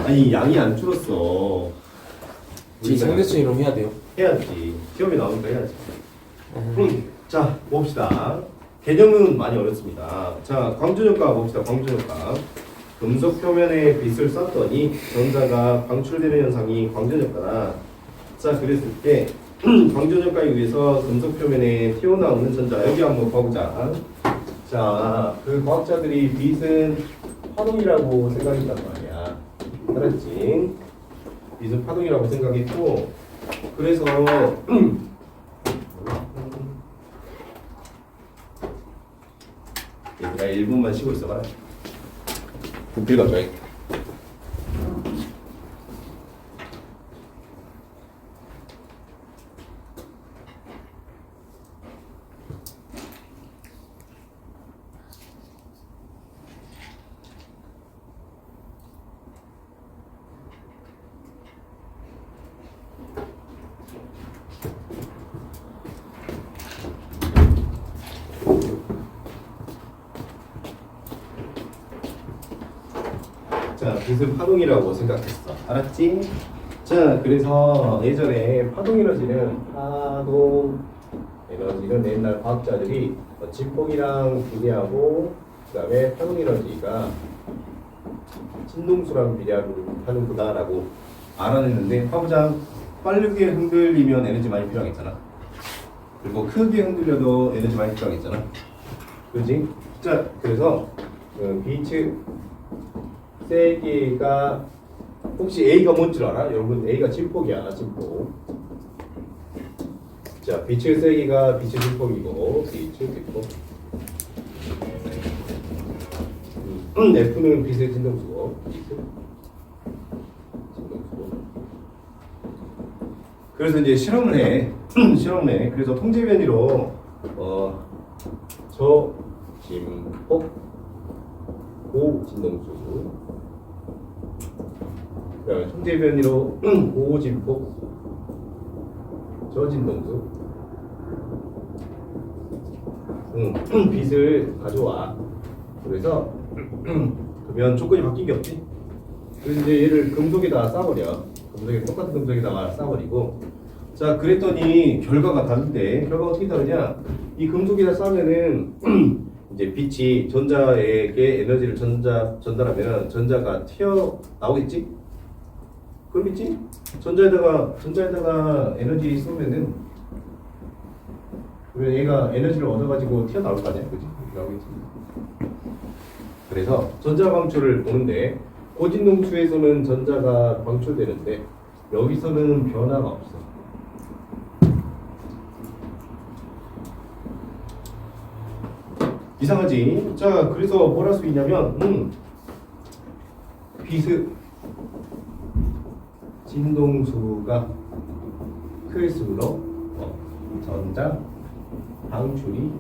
아니 양이 안 줄었어. 지금 상대수 이름 해야 돼요. 해야지. 시험에 나오니까 해야지. 자 봅시다. 개념은 많이 어렵습니다. 자 광준효과 봅시다. 광준효과. 금속 표면에 빛을 쐈더니 전자가 방출되는 현상이 광준효과다. 자 그랬을 때 광준효과에 의해서 금속 표면에 튀어나오는 전자 여기 한번 봐보자. 자 그 과학자들이 빛은 파동이라고 생각했단 말이야. 알았지? 빛은 파동이라고 생각했고 그래서 얘들아 1분만 쉬고 있어봐. 분필 가져와야겠다. 자, 빛은 파동이라고 생각했어. 알았지? 자, 그래서 예전에 파동 에너지는 옛날 과학자들이 진폭이랑 비례하고 그다음에 파동 에너지가 진동수랑 비례하는 거다라고 알아냈는데 화부장 빠르게 흔들리면 에너지 많이 필요하겠잖아. 그리고 크게 흔들려도 에너지 많이 필요하겠잖아. 그지? 자, 그래서 빛의 세기가 혹시 A가 뭔 줄 알아? 여러분 A가 진폭이야. 진폭. 자 빛의 세기가 빛의 진폭이고 빛의 진폭. F는 빛의 진동수고 빛의 진동수. 그래서 이제 실험을 해. 실험을 해. 그래서 통제 변이로 저 진폭 고 진동수. 통제 변이로 고진폭 저진동수 빛을 가져와. 그래서 그러면 조건이 바뀐 게 없지. 그래서 이제 얘를 금속에다가 싸버려. 금속에 똑같은 금속에다가 싸버리고. 자 그랬더니 결과가 다른데 결과가 어떻게 다르냐? 이 금속에다 싸면은 이제 빛이 전자에게 에너지를 전달하면 전자가 튀어 나오겠지? 그렇겠지? 전자에다가 에너지 쏘면은 그러면 얘가 에너지를 얻어가지고 튀어나올 거 아니야? 그지? 나오겠지? 그래서 전자 방출을 보는데 고진동수에서는 전자가 방출되는데 여기서는 변화가 없어. 이상하지? 자 그래서 뭘 할 수 있냐면 빛의 진동수가 클수록 전자 방출이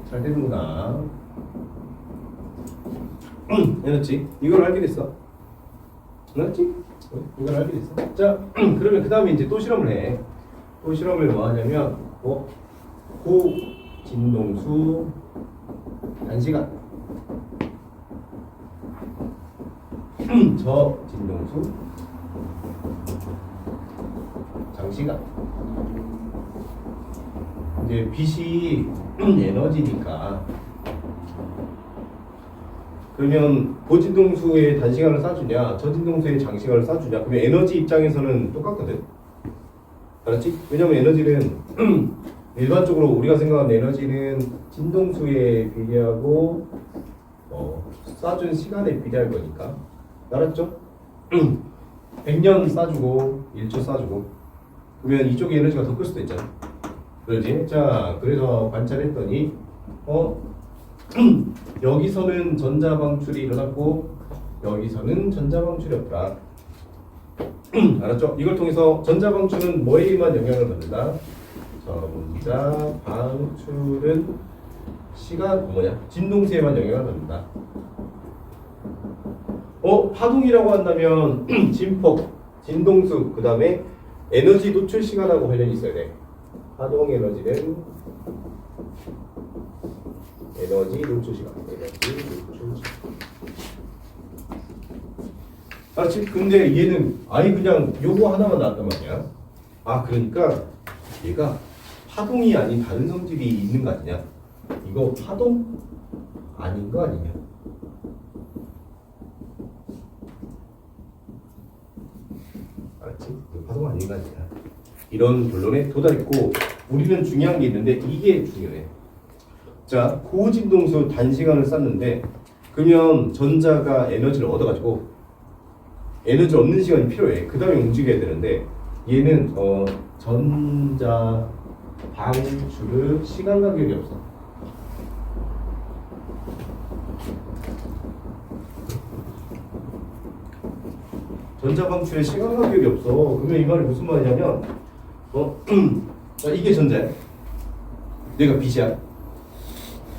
잘 되는구나. 알았지? 이걸 알게 됐어. 알았지? 이걸 알게 됐어. 자 그러면 그 다음에 이제 또 실험을 해. 또 실험을 뭐 하냐면 고진동수 단시간 저진동수 장시간. 이제 빛이 에너지니까 그러면 고진동수의 단시간을 쏴주냐 저진동수의 장시간을 쏴주냐 그러면 에너지 입장에서는 똑같거든. 알았지? 왜냐면 에너지는 일반적으로 우리가 생각하는 에너지는 진동수에 비례하고 쏴준 시간에 비례할 거니까. 알았죠? 100년 쏴주고 1초 쏴주고 그러면 이쪽에 에너지가 더 클 수도 있잖아. 그러지? 자 그래서 관찰했더니 여기서는 전자 방출이 일어났고 여기서는 전자 방출이 없더라. 알았죠? 이걸 통해서 전자 방출은 뭐에만 영향을 받는다? 전자 방출은 진동수에만 영향을 받는다. 파동이라고 한다면 진폭, 진동수, 그 다음에 에너지 노출 시간하고 관련이 있어야 돼. 파동 에너지는 에너지 노출 시간, 에너지 노출 시간. 알았지? 근데 얘는 아예 그냥 요거 하나만 나왔단 말이야. 아, 그러니까 얘가 파동이 아닌 다른 성질이 있는 거 아니냐? 이거 파동 아닌 거 아니냐? 알았지? 이거 파동 아닌 거 아니냐? 이런 결론에 도달했고, 우리는 중요한 게 있는데 이게 중요해. 자, 고진동수 단시간을 쌌는데 그러면 전자가 에너지를 얻어가지고 에너지 얻는 시간이 필요해. 그 다음에 움직여야 되는데 얘는 전자 방출의 시간 간격이 없어. 전자 방출의 시간 간격이 없어. 그러면 이 말이 무슨 말이냐면 자, 이게 전자야. 얘가 빛이야.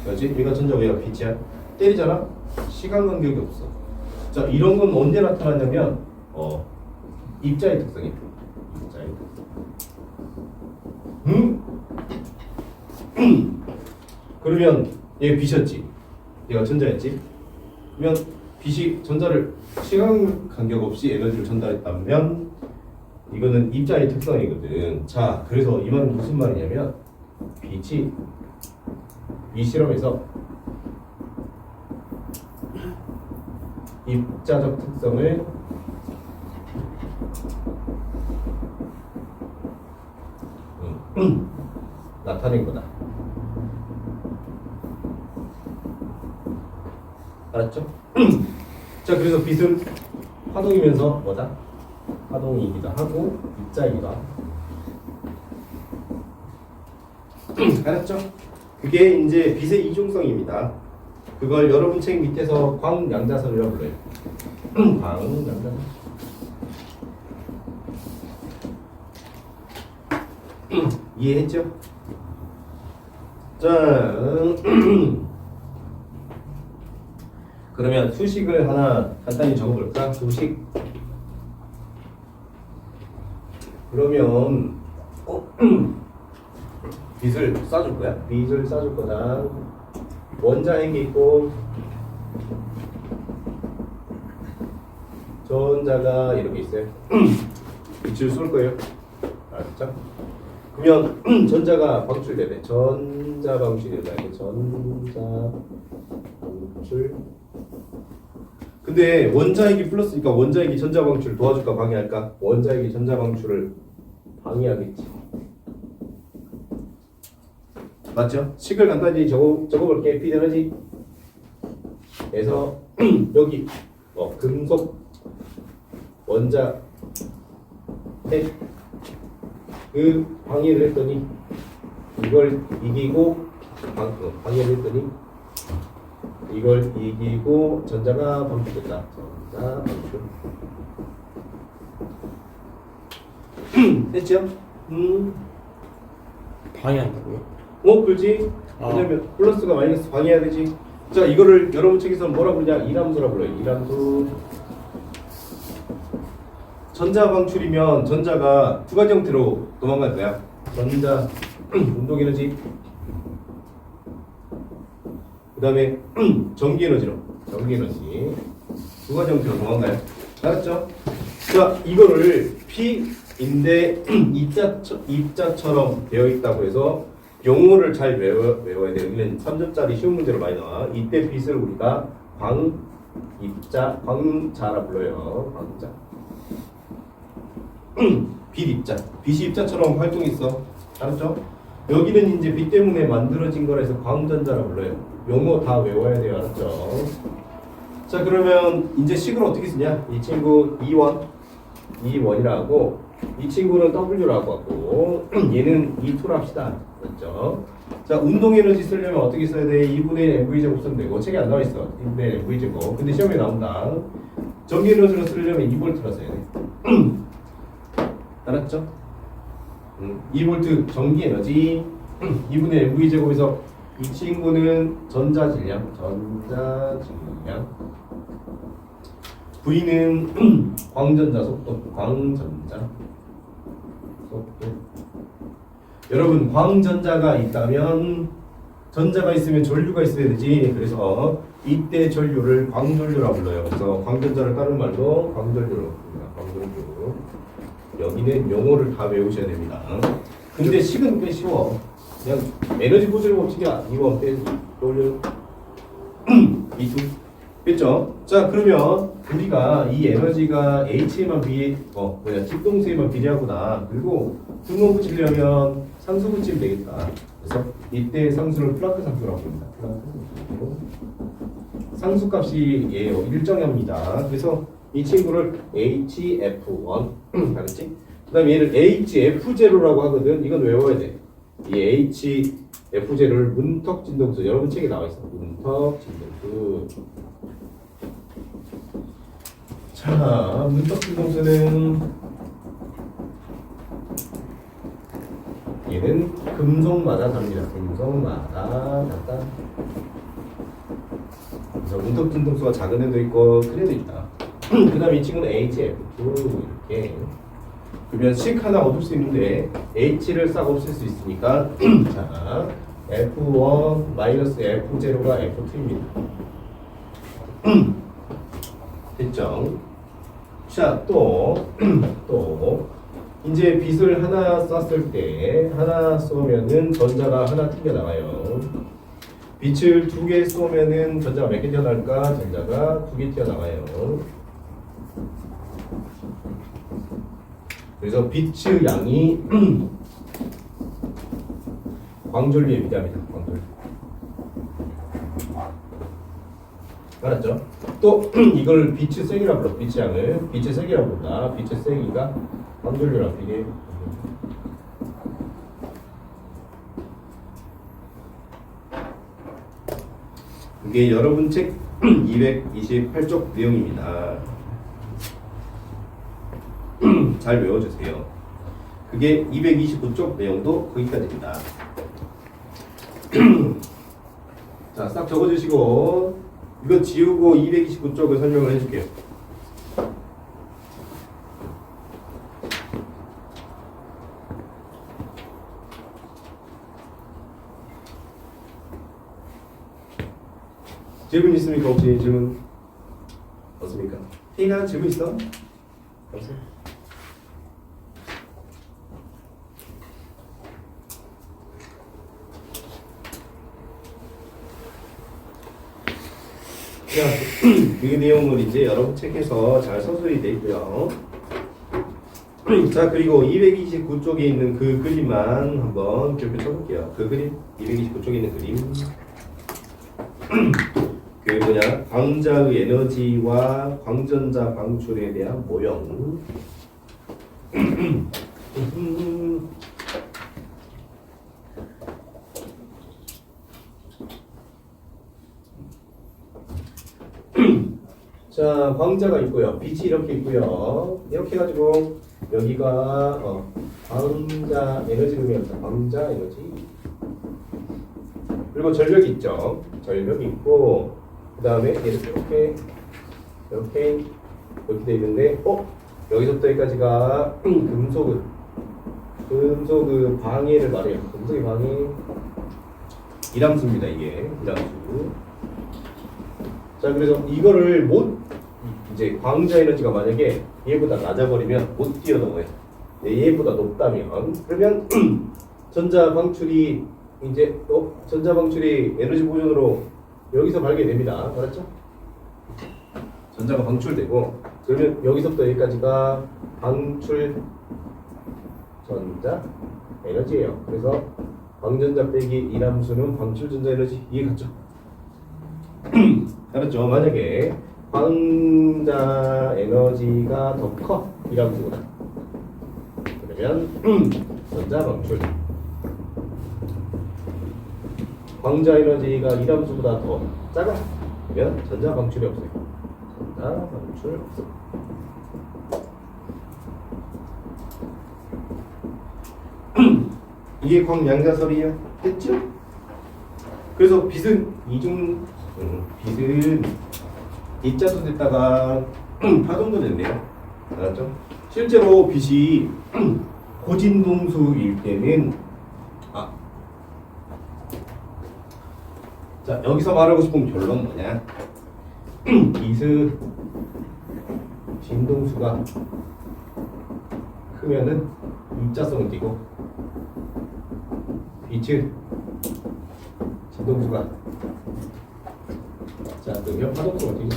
그렇지? 얘가 전자고 얘가 빛이야. 때리잖아? 시간 간격이 없어. 자, 이런 건 언제 나타나냐면 입자의 특성이야. 입자의 특성. 그러면 얘 빛이었지. 얘가 전자였지. 그러면 빛이 전자를 시간 간격 없이 에너지를 전달했다면 이거는 입자의 특성이거든. 자, 그래서 이 말은 무슨 말이냐면 빛이 이 실험에서 입자적 특성을 나타낸 거다. 알았죠? 자, 그래서 빛은 파동이면서 뭐다? 파동이기도 하고 입자이기도 하고. 알았죠? 그게 이제 빛의 이중성입니다. 그걸 여러분 책 밑에서 광양자설이라고 불러요. 광양자설. 이해했죠? 자, 그러면 수식을 하나 간단히 적어볼까? 수식. 그러면 빛을 쏴줄 거야? 빛을 쏴줄 거다. 원자핵이 있고 전자가 이렇게 있어요. 빛을 쏠 거예요. 알았죠? 그러면 전자가 방출돼야 돼. 전자 방출이 된다. 전자 방출. 근데 원자핵이 플러스니까 원자핵이 전자 방출을 도와줄까 방해할까? 원자핵이 전자 방출을 방해하겠지. 맞죠? 식을 간단히 적어볼게. P에너지 에서 여기 금속 원자 핵 그 방해를 했더니 이걸 이기고 방해를 했더니 이걸 이기고 전자가 방출됐다. 전자 방출. 됐죠? 방해한다고요? 그렇지. 왜냐면 플러스가 마이너스 방해해야 되지. 자, 이거를 여러분 책에서는 뭐라 부르냐? 이람수라 불러요. 이람수. 전자 방출이면 전자가 두 가지 형태로 도망갈 거야. 전자 운동 에너지, 그 다음에 전기 에너지로. 전기 에너지 두 가지 형태로 도망가요. 알았죠? 자, 이거를 P인데 입자처럼 되어 있다고 해서 용어를 잘 외워야 돼. 여기는 3점짜리 쉬운 문제로 많이 나와. 이때 빛을 우리가 광자라 불러요. 광자. 빛 입자. 빛이 입자처럼 활동했어. 알았죠? 여기는 이제 빛 때문에 만들어진 거라서 광전자라 불러요. 용어 다 외워야 돼요. 알았죠? 자, 그러면 이제 식을 어떻게 쓰냐? 이 친구 E1이라고, 이 친구는 W라고 하고 얘는 E2로 합시다. 그렇죠? 자, 운동 에너지 쓰려면 어떻게 써야 돼? 2분의 1 mv제곱 쓰면 되고, 책에 안 나와 있어. 2분의 1 mv제곱. 근데 시험에 나온다. 전기 에너지로 쓰려면 2V로 써야 돼. 알았죠? 2V 전기 에너지 2분의 mv제곱에서 이 친구는 전자질량. V는 광전자 속도. 광전자 속도. 여러분, 광전자가 있다면 전자가 있으면 전류가 있어야 되지. 그래서 이때 전류를 광전류라고 불러요. 그래서 광전자를 다른 말로 광전류로 부릅니다. 광전류. 여기는 용어를 다 외우셔야 됩니다. 근데 식은 꽤 쉬워. 그냥 에너지 보존 법칙이야. 이거 빼 돌려. 이두 됐죠? 자 그러면 우리가 이 에너지가 H에만 집동수에만 비례하구나. 그리고 등호 붙이려면 상수 붙이면 되겠다. 그래서 이때 상수를 플랑크 상수라고 합니다. 플랑크 상수. 상수값이 일정합니다. 그래서 이 친구를 HF1 알았지? 그 다음에 얘를 HF0라고 하거든. 이건 외워야 돼. 이 HF0를 문턱진동수. 여러분 책에 나와 있어. 문턱진동수. 자, 문턱진동수는 얘는 금속마다 다릅니다. 금속마다 같다. 그래서 문턱진동수가 작은 애도 있고 큰 애도 있다. 그 다음에 이 친구는 HF2 이렇게. 그러면 식 하나 얻을 수 있는데 H를 싹 없앨 수 있으니까 자 F1 마이너스 F0가 F2입니다. 됐죠? 자, 또 이제 빛을 하나 쐈을 때 하나 쏘면은 전자가 하나 튀어나와요. 빛을 두 개 쏘면은 전자가 몇 개 튀어나올까? 전자가 두 개 튀어나와요. 그래서 빛의 양이 광전류에 비례합니다. 광전류. 알았죠? 또 이걸 빛의 세기라고 불러. 빛의 양을 빛의 세기라고 부른다. 빛의 세기가 광전류랑 비례. 이게 여러분 책 228쪽 내용입니다. 잘 외워주세요. 그게 229쪽 내용도 거기까지입니다. 자, 싹 적어주시고 이거 지우고 229쪽을 설명을 해줄게요. 질문 있습니까? 혹시 질문 없습니까? 혜인아 질문 있어? 없어? 자, 그 내용을 이제 여러분 책에서 잘 서술이 되어 있고요. 자, 그리고 229쪽에 있는 그 그림만 한번 기억해 쳐볼게요. 그 그림, 229쪽에 있는 그림. 그 뭐냐, 광자의 에너지와 광전자 방출에 대한 모형. 자, 광자가 있고요. 빛이 이렇게 있고요. 이렇게 해가지고 여기가 광자 에너지 의미합니다. 광자 에너지. 그리고 전력이 있죠. 전력이 있고 그 다음에 이렇게 돼 있는데 여기서부터 여기까지가 금속의 방해를 말해요. 금속의 방해 이람수입니다. 이게 이람수. 자, 그래서 이거를 이제 광자 에너지가 만약에 얘보다 낮아버리면 못 뛰어넘어요. 얘보다 높다면 그러면 전자 방출이 에너지 보존으로 여기서 발견됩니다. 알았죠? 전자가 방출되고 그러면 여기서부터 여기까지가 방출 전자 에너지예요. 그래서 광전자 빼기 이람수는 방출 전자 에너지. 이해 갔죠? 알았죠? 만약에 광자 에너지가 더 커 이람수보다 그러면 전자 방출. 광자 에너지가 이람수보다 더 작아 그러면 전자 방출이 없어요. 전자 방출 없어. 이게 광양자설이에요. 됐죠? 그래서 빛은 빛은 입자도 됐다가 파동도 됐네요. 알았죠? 실제로 빛이 고진동수일 때는 자, 여기서 말하고 싶은 결론 뭐냐? 빛의 진동수가 크면은 입자성을 띠고 빛의 진동수가 자, 그러면 파동성을 띠고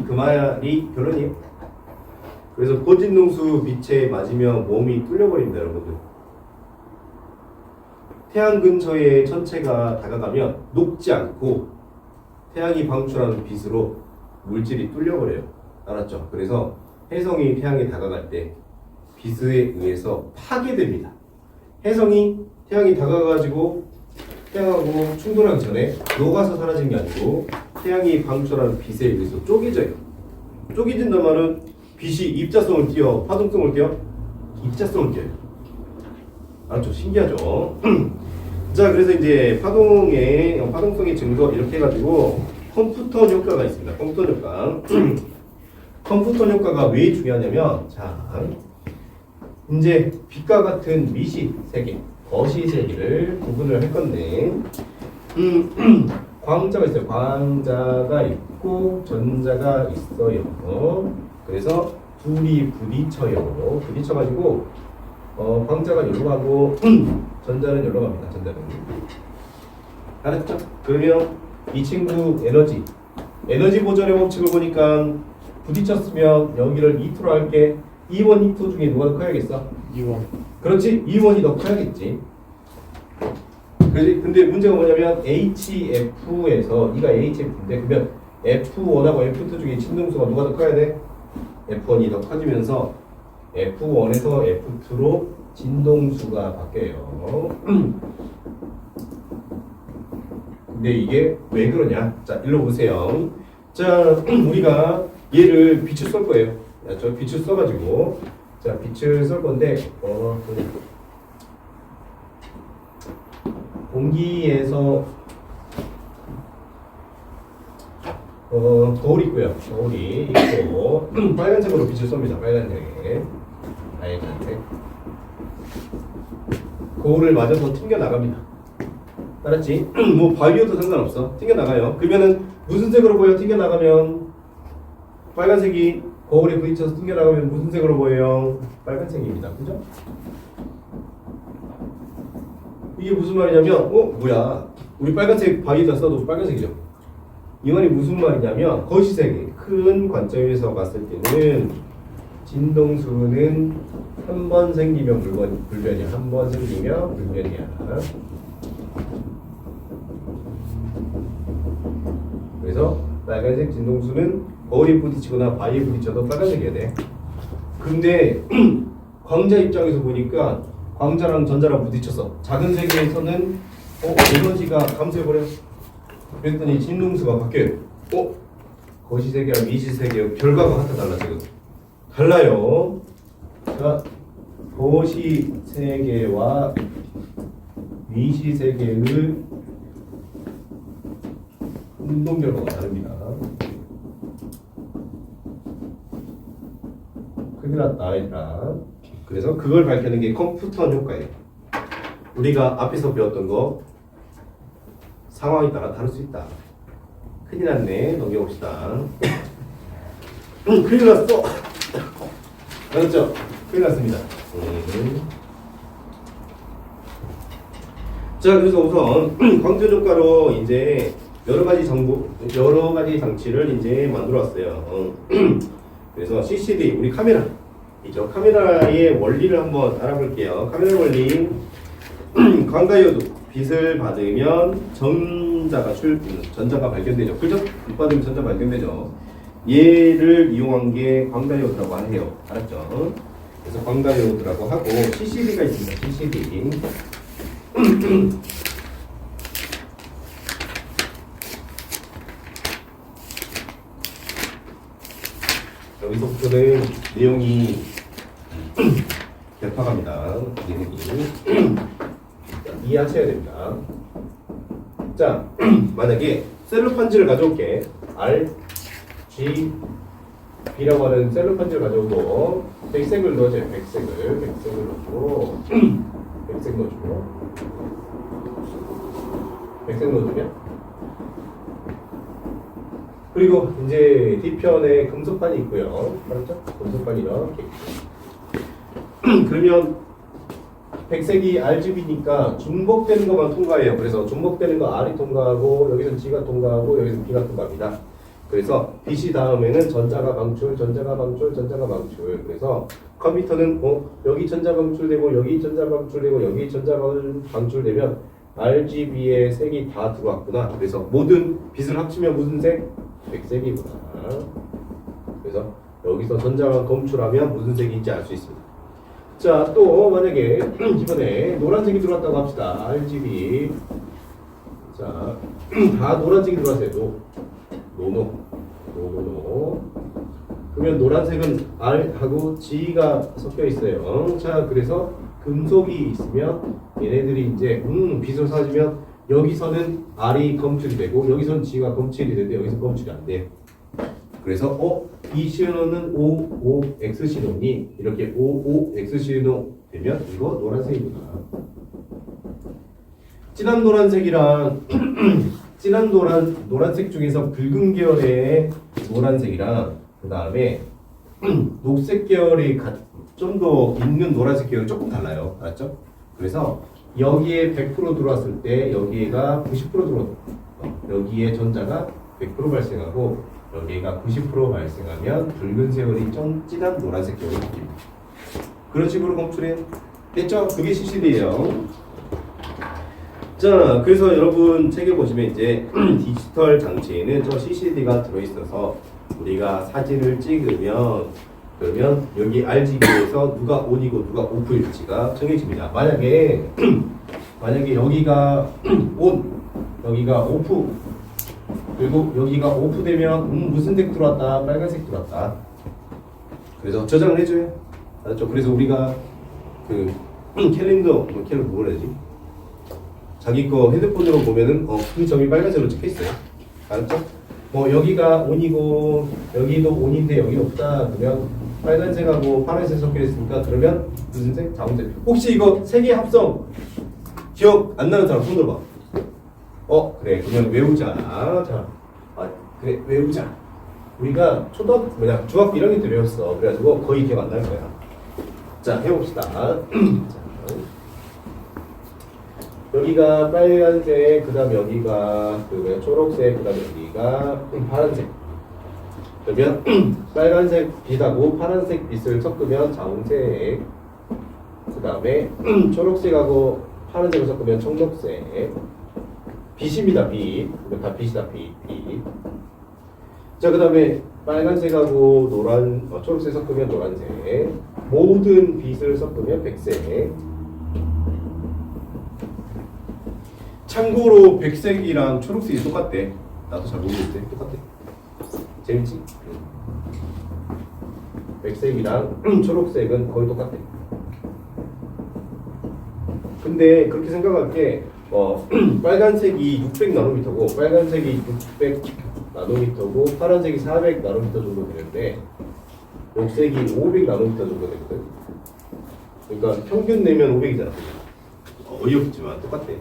그 말이 결론이에요. 그래서 고진동수 빛에 맞으면 몸이 뚫려버립니다, 여러분들. 태양 근처에 천체가 다가가면 녹지 않고 태양이 방출하는 빛으로 물질이 뚫려버려요. 알았죠? 그래서 혜성이 태양에 다가갈 때 빛에 의해서 파괴됩니다. 혜성이 태양이 다가가지고 태양하고 충돌하기 전에 녹아서 사라진 게 아니고 태양이 방출하는 빛에 의해서 쪼개져요. 쪼개진단 말은 빛이 입자성을 띄어 파동성을 띄어 입자성을 띄어요. 알았죠? 신기하죠? 자, 그래서 이제 파동성의 증거 이렇게 해가지고 컴퓨터 효과가 있습니다. 컴퓨터 효과. 컴퓨터 효과가 왜 중요하냐면, 자, 이제 빛과 같은 미시 세계, 거시 세계를 구분을 할 건데, 광자가 있어요. 광자가 있고 전자가 있어요. 그래서 둘이 부딪혀요. 부딪혀가지고 광자가 여기로 가고 전자는 여기로 갑니다. 전자는. 알았죠? 그러면 이 친구 에너지 보존의 법칙을 보니까 부딪혔으면 여기를 2투로 할게. 2원, 2투 중에 누가 더 커야겠어? 2원. 그렇지. 2원이 더 커야겠지. 근데 문제가 뭐냐면 HF에서 이가 HF인데 그러면 F1하고 F2 중에 진동수가 누가 더 커야 돼? F1이 더 커지면서 F1에서 F2로 진동수가 바뀌어요. 근데 이게 왜 그러냐? 자, 일로 보세요. 자, 우리가 얘를 빛을 쏠 거예요. 자, 저 빛을 써가지고 자, 빛을 쏠 건데 공기에서 거울이 있고요. 거울이 있고 빨간색으로 빛을 쏩니다. 빨간색. 거울을 맞아서 튕겨 나갑니다. 알았지? 뭐 바위여도 상관없어. 튕겨 나가요. 그러면은 무슨 색으로 보여? 튕겨 나가면 빨간색이 거울에 부딪혀서 튕겨 나가면 무슨 색으로 보여요? 빨간색입니다. 그죠? 이게 무슨 말이냐면 뭐야? 우리 빨간색 바위에다 써도 빨간색이죠. 이 말이 무슨 말이냐면 거시세계 큰 관점에서 봤을 때는 진동수는 한 번 생기면 불변이야. 한 번 생기면 불변이야. 그래서 빨간색 진동수는 거울에 부딪히거나 바위에 부딪혀도 빨간색이어야 돼. 근데 광자 입장에서 보니까 광자랑 전자랑 부딪혀서 작은 세계에서는 에너지가 감소해버려. 그랬더니 진동수가 바뀌어요. 거시세계와 미시세계 결과가 하나 달라. 지금 달라요. 자, 거시세계와 미시세계의 운동 결과가 다릅니다. 큰일 났다, 얘들아. 그래서 그걸 밝히는 게 컴퓨터 효과예요. 우리가 앞에서 배웠던 거 상황에 따라 다를 수 있다. 큰일 났네. 넘겨봅시다. 큰일 났어. 알았죠? 큰일 났습니다. 자, 그래서 우선 광전 효과로 이제 여러 가지 장치를 이제 만들어 왔어요. 그래서 CCD, 우리 카메라이죠. 카메라의 원리를 한번 알아볼게요. 카메라 원리. 광다이오드 빛을 받으면 전자가 발견되죠. 그죠? 빛 받으면 전자 발견되죠. 얘를 이용한 게 광다이오드라고 해요. 알았죠? 그래서 광다이오드라고 하고 CCD가 있습니다. CCD. 여기서부터는 내용이 개파갑니다. 이해하셔야 됩니다. 자, 만약에 셀로판지를 가져올게. R, G, B라고 하는 셀로판지를 가져오고 백색을 넣어줘요. 백색을 넣고 백색 넣어주고 백색 넣어주면 그리고 이제 뒤편에 금속판이 있고요. 알았죠? 금속판이 이렇게 그러면 백색이 RGB니까 중복되는 것만 통과해요. 그래서 중복되는 거 R이 통과하고 여기서 G가 통과하고 여기서 B가 통과합니다. 그래서 빛이 다음에는 전자가 방출, 전자가 방출, 전자가 방출. 그래서 컴퓨터는 여기 전자 방출되고 여기 전자 방출되고 여기 전자 방출되면 RGB의 색이 다 들어왔구나. 그래서 모든 빛을 합치면 무슨 색? 백색이구나. 그래서 여기서 전자가 검출하면 무슨 색이 있지 알 수 있습니다. 자, 또 만약에 이번에 노란색이 들어왔다고 합시다. RGB. 자, 다 노란색이 들어왔어요. 노노. 그러면 노란색은 R하고 G가 섞여 있어요. 자, 그래서 금속이 있으면 얘네들이 이제 빛을 쏴주면 여기서는 R이 검출이 되고 여기서는 G가 검출이 되는데 여기서 검출이 안 돼. 그래서 이 신호는 OOX 신호니 이렇게 OOX 신호 되면 이거 노란색이구나. 진한 노란색이랑 진한 노란색 중에서 붉은 계열의 노란색이랑 그 다음에 녹색 계열이 좀 더 있는 노란색 계열이 조금 달라요. 알았죠? 그래서 여기에 100% 들어왔을 때 여기가 90% 들어왔어. 여기에 전자가 100% 발생하고 여기가 90% 발생하면 붉은 세월이 좀 진한 노란색 계열이 바뀝니다. 그런 식으로 검출해 됐죠? 그게 CCD예요. 자, 그래서 여러분 책에 보시면 이제 디지털 장치에는 저 CCD가 들어있어서 우리가 사진을 찍으면 그러면 여기 RGB에서 누가 ON이고 누가 OFF일지가 정해집니다. 만약에 여기가 ON, 여기가 OFF, 그리고 여기가 OFF 되면 무슨 색 들어왔다? 빨간색 들어왔다. 그래서 저장을 해줘요. 알았죠? 그래서 우리가 그 캘린더, 뭐라 해야지? 자기 거 핸드폰으로 보면은 그 점이 빨간색으로 찍혀 있어요. 알았죠? 여기가 ON이고 여기도 ON인데 여기 없다. 그러면 빨간색하고 파란색 섞여 있으니까 그러면 무슨 색? 자홍색. 혹시 이거 세 개 합성 기억 안 나는 사람 손 들어봐. 그래. 그러면 외우자. 자, 그래 외우자. 우리가 중학교 1학년 때 배웠어. 그래가지고 거의 기억 안 날 거야. 자, 해봅시다. 자, 여기가 빨간색, 그다음 여기가 초록색, 그다음 여기가 파란색. 그러면 빨간색 빛하고 파란색 빛을 섞으면 자홍색. 그다음에 초록색하고 파란색을 섞으면 청록색. 빛입니다, 빛. 다 빛이다, 빛. 자, 그다음에 빨간색하고 초록색 섞으면 노란색. 모든 빛을 섞으면 백색. 참고로 백색이랑 초록색이 똑같대. 나도 잘 모르겠대. 똑같대. 재밌지? 백색이랑 초록색은 거의 똑같대. 근데 그렇게 생각할게. 빨간색이 600나노미터고 빨간색이 600나노미터고 파란색이 400나노미터 정도 되는데 녹색이 500나노미터 정도 되거든. 그러니까 평균 내면 500이잖아. 어이없지만 똑같대.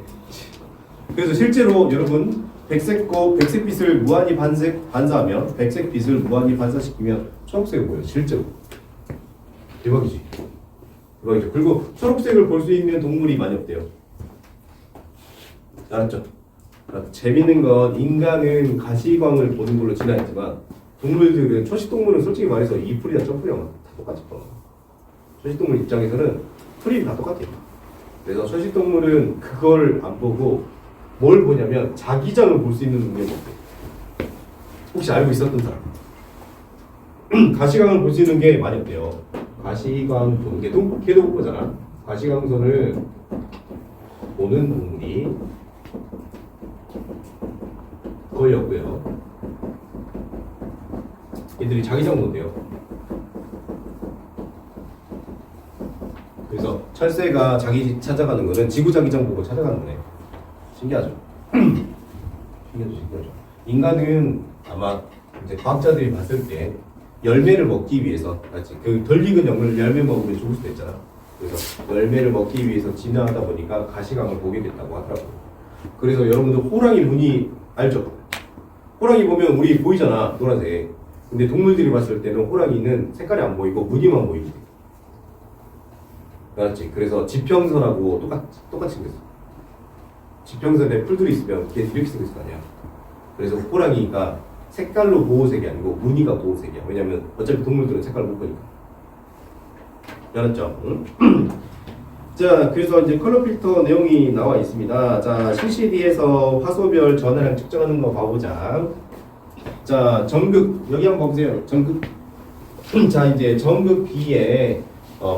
그래서 실제로 여러분 백색빛을 무한히 반사하면 백색빛을 무한히 반사시키면 초록색이 보여요. 실제로. 대박이지. 대박이죠. 그리고 초록색을 볼 수 있는 동물이 많이 없대요. 알았죠? 그러니까 재밌는 건 인간은 가시광을 보는 걸로 진화했지만 동물들은 초식동물은 솔직히 말해서 이 풀이나 저 풀이랑 다 똑같아. 초식동물 입장에서는 풀이 다 똑같아요. 그래서 초식동물은 그걸 안 보고 뭘 보냐면 자기장을 볼 수 있는 능력이 없대. 혹시 알고 있었던 사람? 가시광을 볼 수 있는 게 많이 없대요. 가시광 보는 게 걔도 못 보잖아. 가시광선을 보는 동물이 거의 없고요. 얘들이 자기장 본대요. 그래서 철새가 자기 찾아가는 거는 지구 자기장 보고 찾아가는 거네. 신기하죠? 신기하죠. 인간은 아마 이제 과학자들이 봤을 때 열매를 먹기 위해서, 그 덜 익은 열매 먹으면 죽을 수도 있잖아. 그래서 열매를 먹기 위해서 진화하다 보니까 가시광을 보게 됐다고 하더라고요. 그래서 여러분들 호랑이 무늬 알죠? 호랑이 보면 우리 보이잖아, 노란색. 근데 동물들이 봤을 때는 호랑이는 색깔이 안 보이고 무늬만 보이지. 알았지? 그래서 지평선하고 똑같이 생겼어. 지평선에 풀들이 있으면 걔 이렇게 생겼을 거 아니야. 그래서 호랑이가 색깔로 보호색이 아니고 무늬가 보호색이야. 왜냐면 어차피 동물들은 색깔을 못 보니까. 알았죠? 응? 자, 그래서 이제 컬러 필터 내용이 나와 있습니다. 자, CCD에서 화소별 전화량 측정하는 거 봐보자. 자, 전극 여기 한번 보세요. 전극. 자, 이제 전극 B에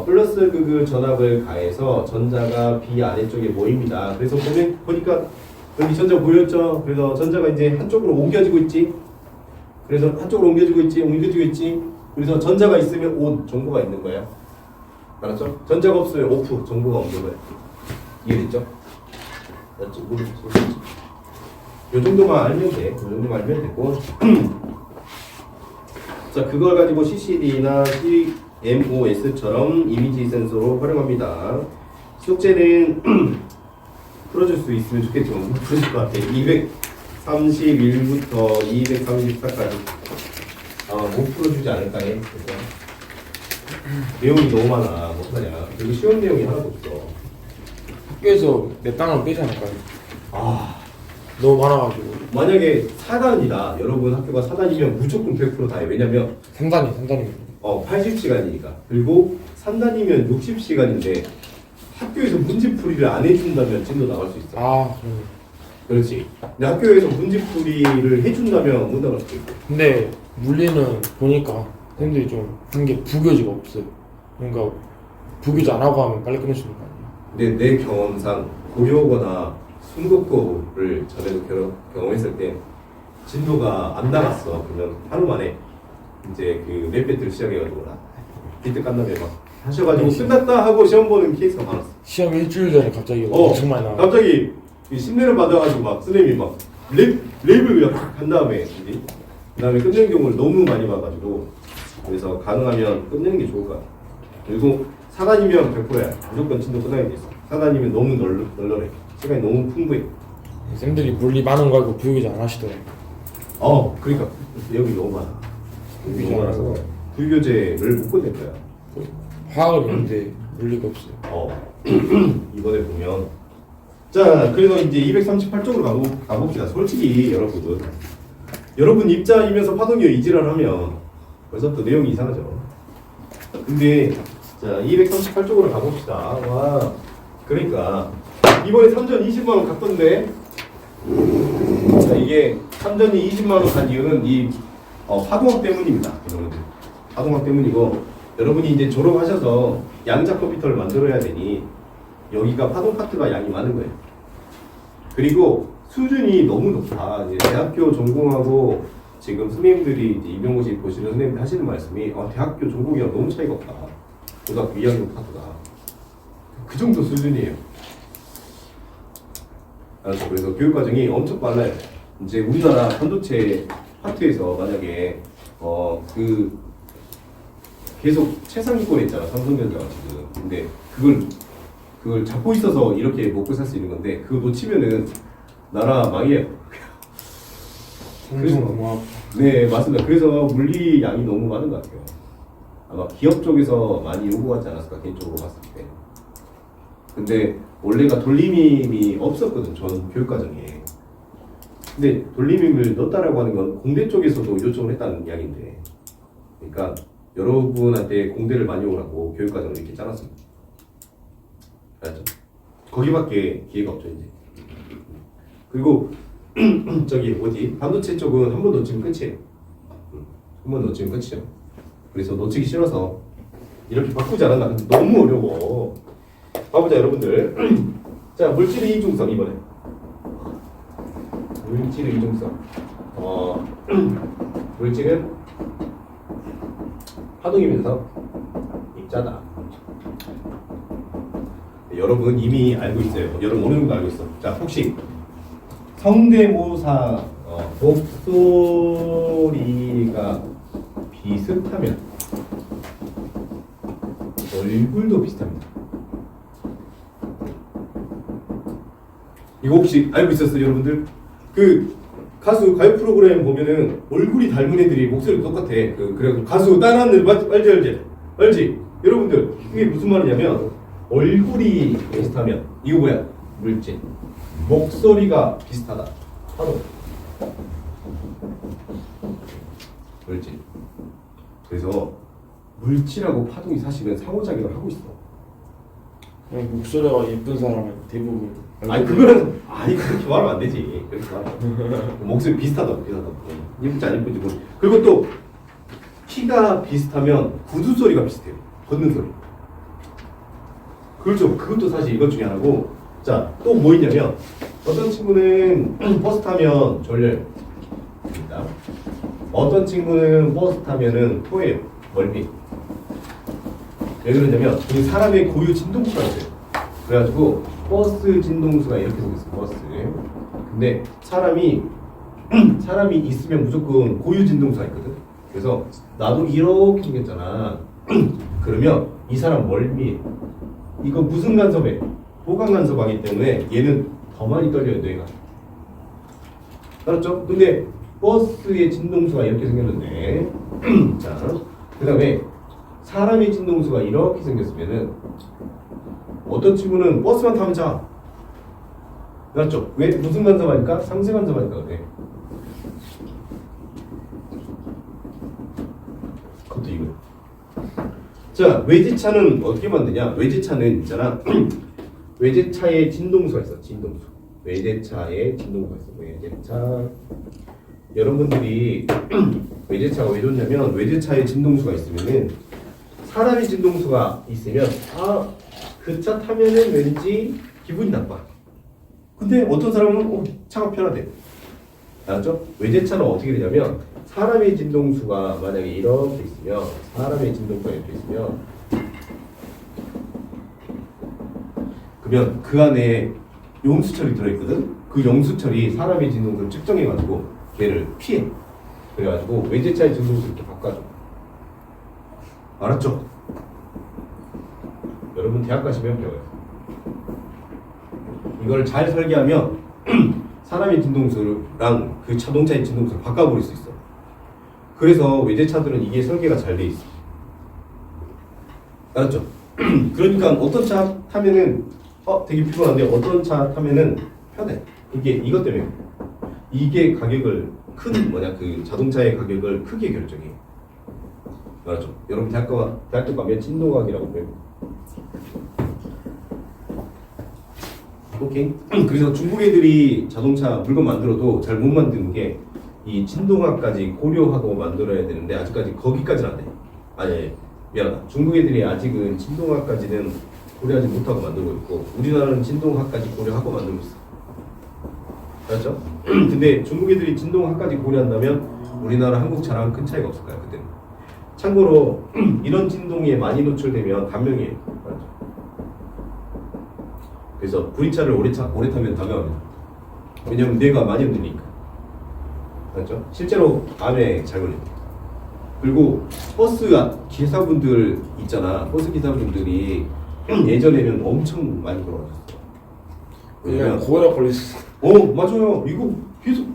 플러스 극을 전압을 가해서 전자가 B 아래쪽에 모입니다. 그래서 보니까 여기 전자 보였죠? 그래서 전자가 이제 한쪽으로 옮겨지고 있지. 그래서 한쪽으로 옮겨지고 있지. 그래서 전자가 있으면 ON 정보가 있는 거야. 알았죠? 전자가 없으면 OFF 정보가 없는 거야. 이해됐죠? 맞지? 모르겠지? 요 정도만 알면 돼. 요 정도만 알면 되고. 자, 그걸 가지고 CCD나 CMOS처럼 이미지 센서로 활용합니다. 숙제는 풀어줄 수 있으면 좋겠지만 못 풀어줄 것 같아. 231부터 234까지 못 풀어주지 않을까 해. 그래서 내용이 너무 많아. 못하냐. 그리고 쉬운 내용이 하나도 없어. 학교에서 내 땅을 빼지 않을까요? 아, 너무 많아가지고. 만약에 4단이다. 여러분 학교가 4단이면 무조건 100% 다해. 왜냐면 3단이 80시간이니까. 그리고 3단이면 60시간인데 학교에서 문제풀이를 안 해준다면 진도 나갈 수 있어. 아, 그렇지. 근데 학교에서 문제풀이를 해준다면 못 나갈 수도 있고. 근데 물리는 보니까 쌤들이 좀 한 게 부교재가 없어요. 그러니까 부교재 안 하고 하면 빨리 끝낼 수 있는 거 아니에요? 근데 내 경험상 고려거나 순국고를 전에도 경험했을 때 진도가 안 나갔어. 그러면 하루 만에 이제 그 랩 배틀 시작해가지고 비트 깐다음에 막 하셔가지고 끝났다 하고 시험 보는 케이스가 많았어. 시험 일주일 전에 갑자기 엄청 많이 나와. 갑자기 심리를 받아가지고 막 선생님이 막 랩을 그냥 한 다음에 그 다음에 끝내는 경우를 너무 많이 봐가지고 그래서 가능하면 끝내는 게 좋을 것 같아. 그리고 4단이면 100%야. 무조건 진도 끝나야 돼 있어. 4단이면 너무 널널해. 시간이 너무 풍부해. 쌤들이 물리 많은 거 알고 부교재 안 하시더라고요. 그러니까 내용이 너무 많아. 내용이 너무 많아서 불교재를 못 끝낼 거야. 화학은 있는데 물리가 없어요. 이번에 보면 자, 그래서 이제 238쪽으로 가봅시다. 솔직히 여러분 입자이면서 파동이어 이지랄 하면 벌써부터 내용이 이상하죠. 근데 자, 238쪽으로 가봅시다. 와, 그러니까 이번에 3전 20만원 갔던데. 자, 이게 3전이 20만원 간 이유는 이 파동학 때문입니다. 여러분들 파동학 때문이고, 여러분이 이제 졸업하셔서 양자 컴퓨터를 만들어야 되니 여기가 파동 파트가 양이 많은 거예요. 그리고 수준이 너무 높아. 이제 대학교 전공하고 지금 선생님들이 이제 임용고시 보시는 선생님들 하시는 말씀이 대학교 전공이랑 너무 차이가 없다. 고등학교 2학년 파트가 그 정도 수준이에요. 그래서 교육과정이 엄청 빨라요. 이제 우리나라 반도체 파트에서 만약에 계속 최상위권에 있잖아, 삼성전자가 지금. 근데 그걸 잡고 있어서 이렇게 먹고 살 수 있는 건데 그거 놓치면은 나라 망해요. 공중공학. 네, 맞습니다. 그래서 물리 양이 너무 많은 것 같아요. 아마 기업 쪽에서 많이 요구하지 않았을까, 개인적으로 봤을 때. 근데 원래가 돌림임이 없었거든, 전 교육과정에. 근데 돌림임을 넣었다라고 하는 건 공대 쪽에서도 요청을 했다는 이야기인데, 그러니까 여러분한테 공대를 많이 오라고 교육과정을 이렇게 짜놨습니다. 알았죠? 거기밖에 기회가 없죠, 이제. 그리고 저기 반도체 쪽은 한 번 놓치면 끝이에요. 한 번 놓치면 끝이죠. 그래서 놓치기 싫어서 이렇게 바꾸지 않았나. 근데 너무 어려워. 봐보자, 여러분들. 자, 물질의 이중성 이번에. 물질의 이중성. 물질은 파동이면서 입자다. 여러분 이미 알고 있어요. 여러분 어느 정도 알고 있어. 자, 혹시 성대모사 목소리가 비슷하면 얼굴도 비슷합니다. 이거 혹시 알고 있었어요, 여러분들? 그 가수 가요 프로그램 보면은 얼굴이 닮은 애들이 목소리가 똑같아. 그래서 가수 다른 애들 알지? 여러분들 이게 무슨 말이냐면 얼굴이 비슷하면 이거 뭐야? 물질. 목소리가 비슷하다. 파동. 물질. 그래서 물질하고 파동이 사실은 상호작용을 하고 있어. 그냥 목소리가 예쁜 사람은 대부분 아니 그거는 그렇게 말하면 안 되지. 그렇게 말하면 목소리 비슷하다. 예쁜지 안 예쁜지 모르. 그리고 또 키가 비슷하면 구두 소리가 비슷해요. 걷는 소리. 그렇죠. 그것도 사실 이것 중에 하나고. 자, 또 뭐 있냐면 어떤 친구는 버스 타면 졸려요. 어떤 친구는 버스 타면은 토해요. 멀미. 왜 그러냐면 이 사람의 고유 진동수가 있어요. 그래가지고 버스 진동수가 이렇게 생겼어요. 버스. 근데 사람이 있으면 무조건 고유 진동수가 있거든. 그래서 나도 이렇게 생겼잖아. 그러면 이 사람 멀미. 이거 무슨 간섭에? 호감 간섭하기 때문에 얘는 더 많이 떨려요. 뇌가. 알았죠? 근데 버스의 진동수가 이렇게 생겼는데 자, 그 다음에 사람의 진동수가 이렇게 생겼으면은 어떤 친구는 버스만 타면 자. 알았죠? 왜? 무슨 간섭하니까? 상세 간섭하니까 그래. 그것도 이거. 자, 외제차는 어떻게 만드냐? 외제차는 있잖아. 외제차에 진동수가 있어. 진동수. 외제차에 진동수가 있어. 외제차. 여러분들이 외제차가 왜 좋냐면 외제차에 진동수가 있으면은 사람이 진동수가 있으면 그 차 타면은 왠지 기분이 나빠. 근데 어떤 사람은 차가 편하대. 알았죠? 외제차는 어떻게 되냐면 사람의 진동수가 만약에 이렇게 있으면 사람의 진동수가 이렇게 있으면 그러면 그 안에 용수철이 들어있거든. 그 용수철이 사람의 진동수를 측정해가지고 걔를 피해. 그래가지고 외제차의 진동수 이렇게 바꿔줘. 알았죠? 여러분 대학 가시면 배워요. 이걸 잘 설계하면 사람의 진동수랑 그 자동차의 진동수를 바꿔버릴 수 있어. 그래서 외제차들은 이게 설계가 잘 돼 있어. 알았죠? 그러니까 어떤 차 타면은 되게 피곤한데 어떤 차 타면은 편해. 이게 이것 때문에 이게 가격을 그 자동차의 가격을 크게 결정해. 알았죠? 여러분 대학교 가면 진동학이라고 배워. 오케이. 그래서 중국 애들이 자동차 물건 만들어도 잘 못 만드는 게 이 진동학까지 고려하고 만들어야 되는데 아직까지 거기까지는 안 돼. 아니 미안하다. 중국 애들이 아직은 진동학까지는 고려하지 못하고 만들고 있고 우리나라는 진동학까지 고려하고 만들고 있어. 알았죠? 근데 중국 애들이 진동학까지 고려한다면 우리나라 한국차랑 큰 차이가 없을 거야 그때는. 참고로 이런 진동에 많이 노출되면 감명이에요. 알았죠? 그래서 구리차를 오래 타면 감명합니다. 왜냐면 뇌가 많이 흔들리니까. 알았죠? 실제로 암에 잘 걸려요. 그리고 버스 기사분들 있잖아. 버스 기사분들이 예전에는 엄청 많이 돌아가셨어. 그냥 고혈압 걸렸어. 맞아요. 이거 계속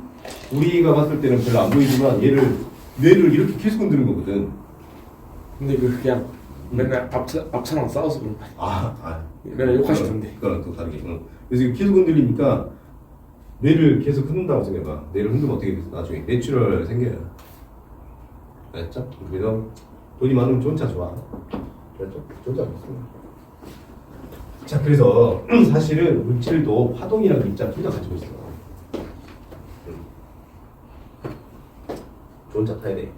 우리가 봤을 때는 별로 안 보이지만 뇌를 이렇게 계속 흔드는 거거든. 근데 그냥 맨날 앞차랑 싸워서 그런 거야. 맨날 그거랑 욕하시던데. 그거랑 또 다르게. 그래서 이거 계속 흔들리니까 뇌를 계속 흔든다고 생각해봐. 뇌를 흔들면 어떻게 돼? 나중에 뇌출혈 생겨요. 알았죠? 그래서 돈이 많으면 좋은 차 좋아. 알았죠? 좋은 차 좋습니다. 자, 그래서 사실은 물질도 파동이라는 입자 둘 다 가지고 있어. 좋은 차 타야 돼.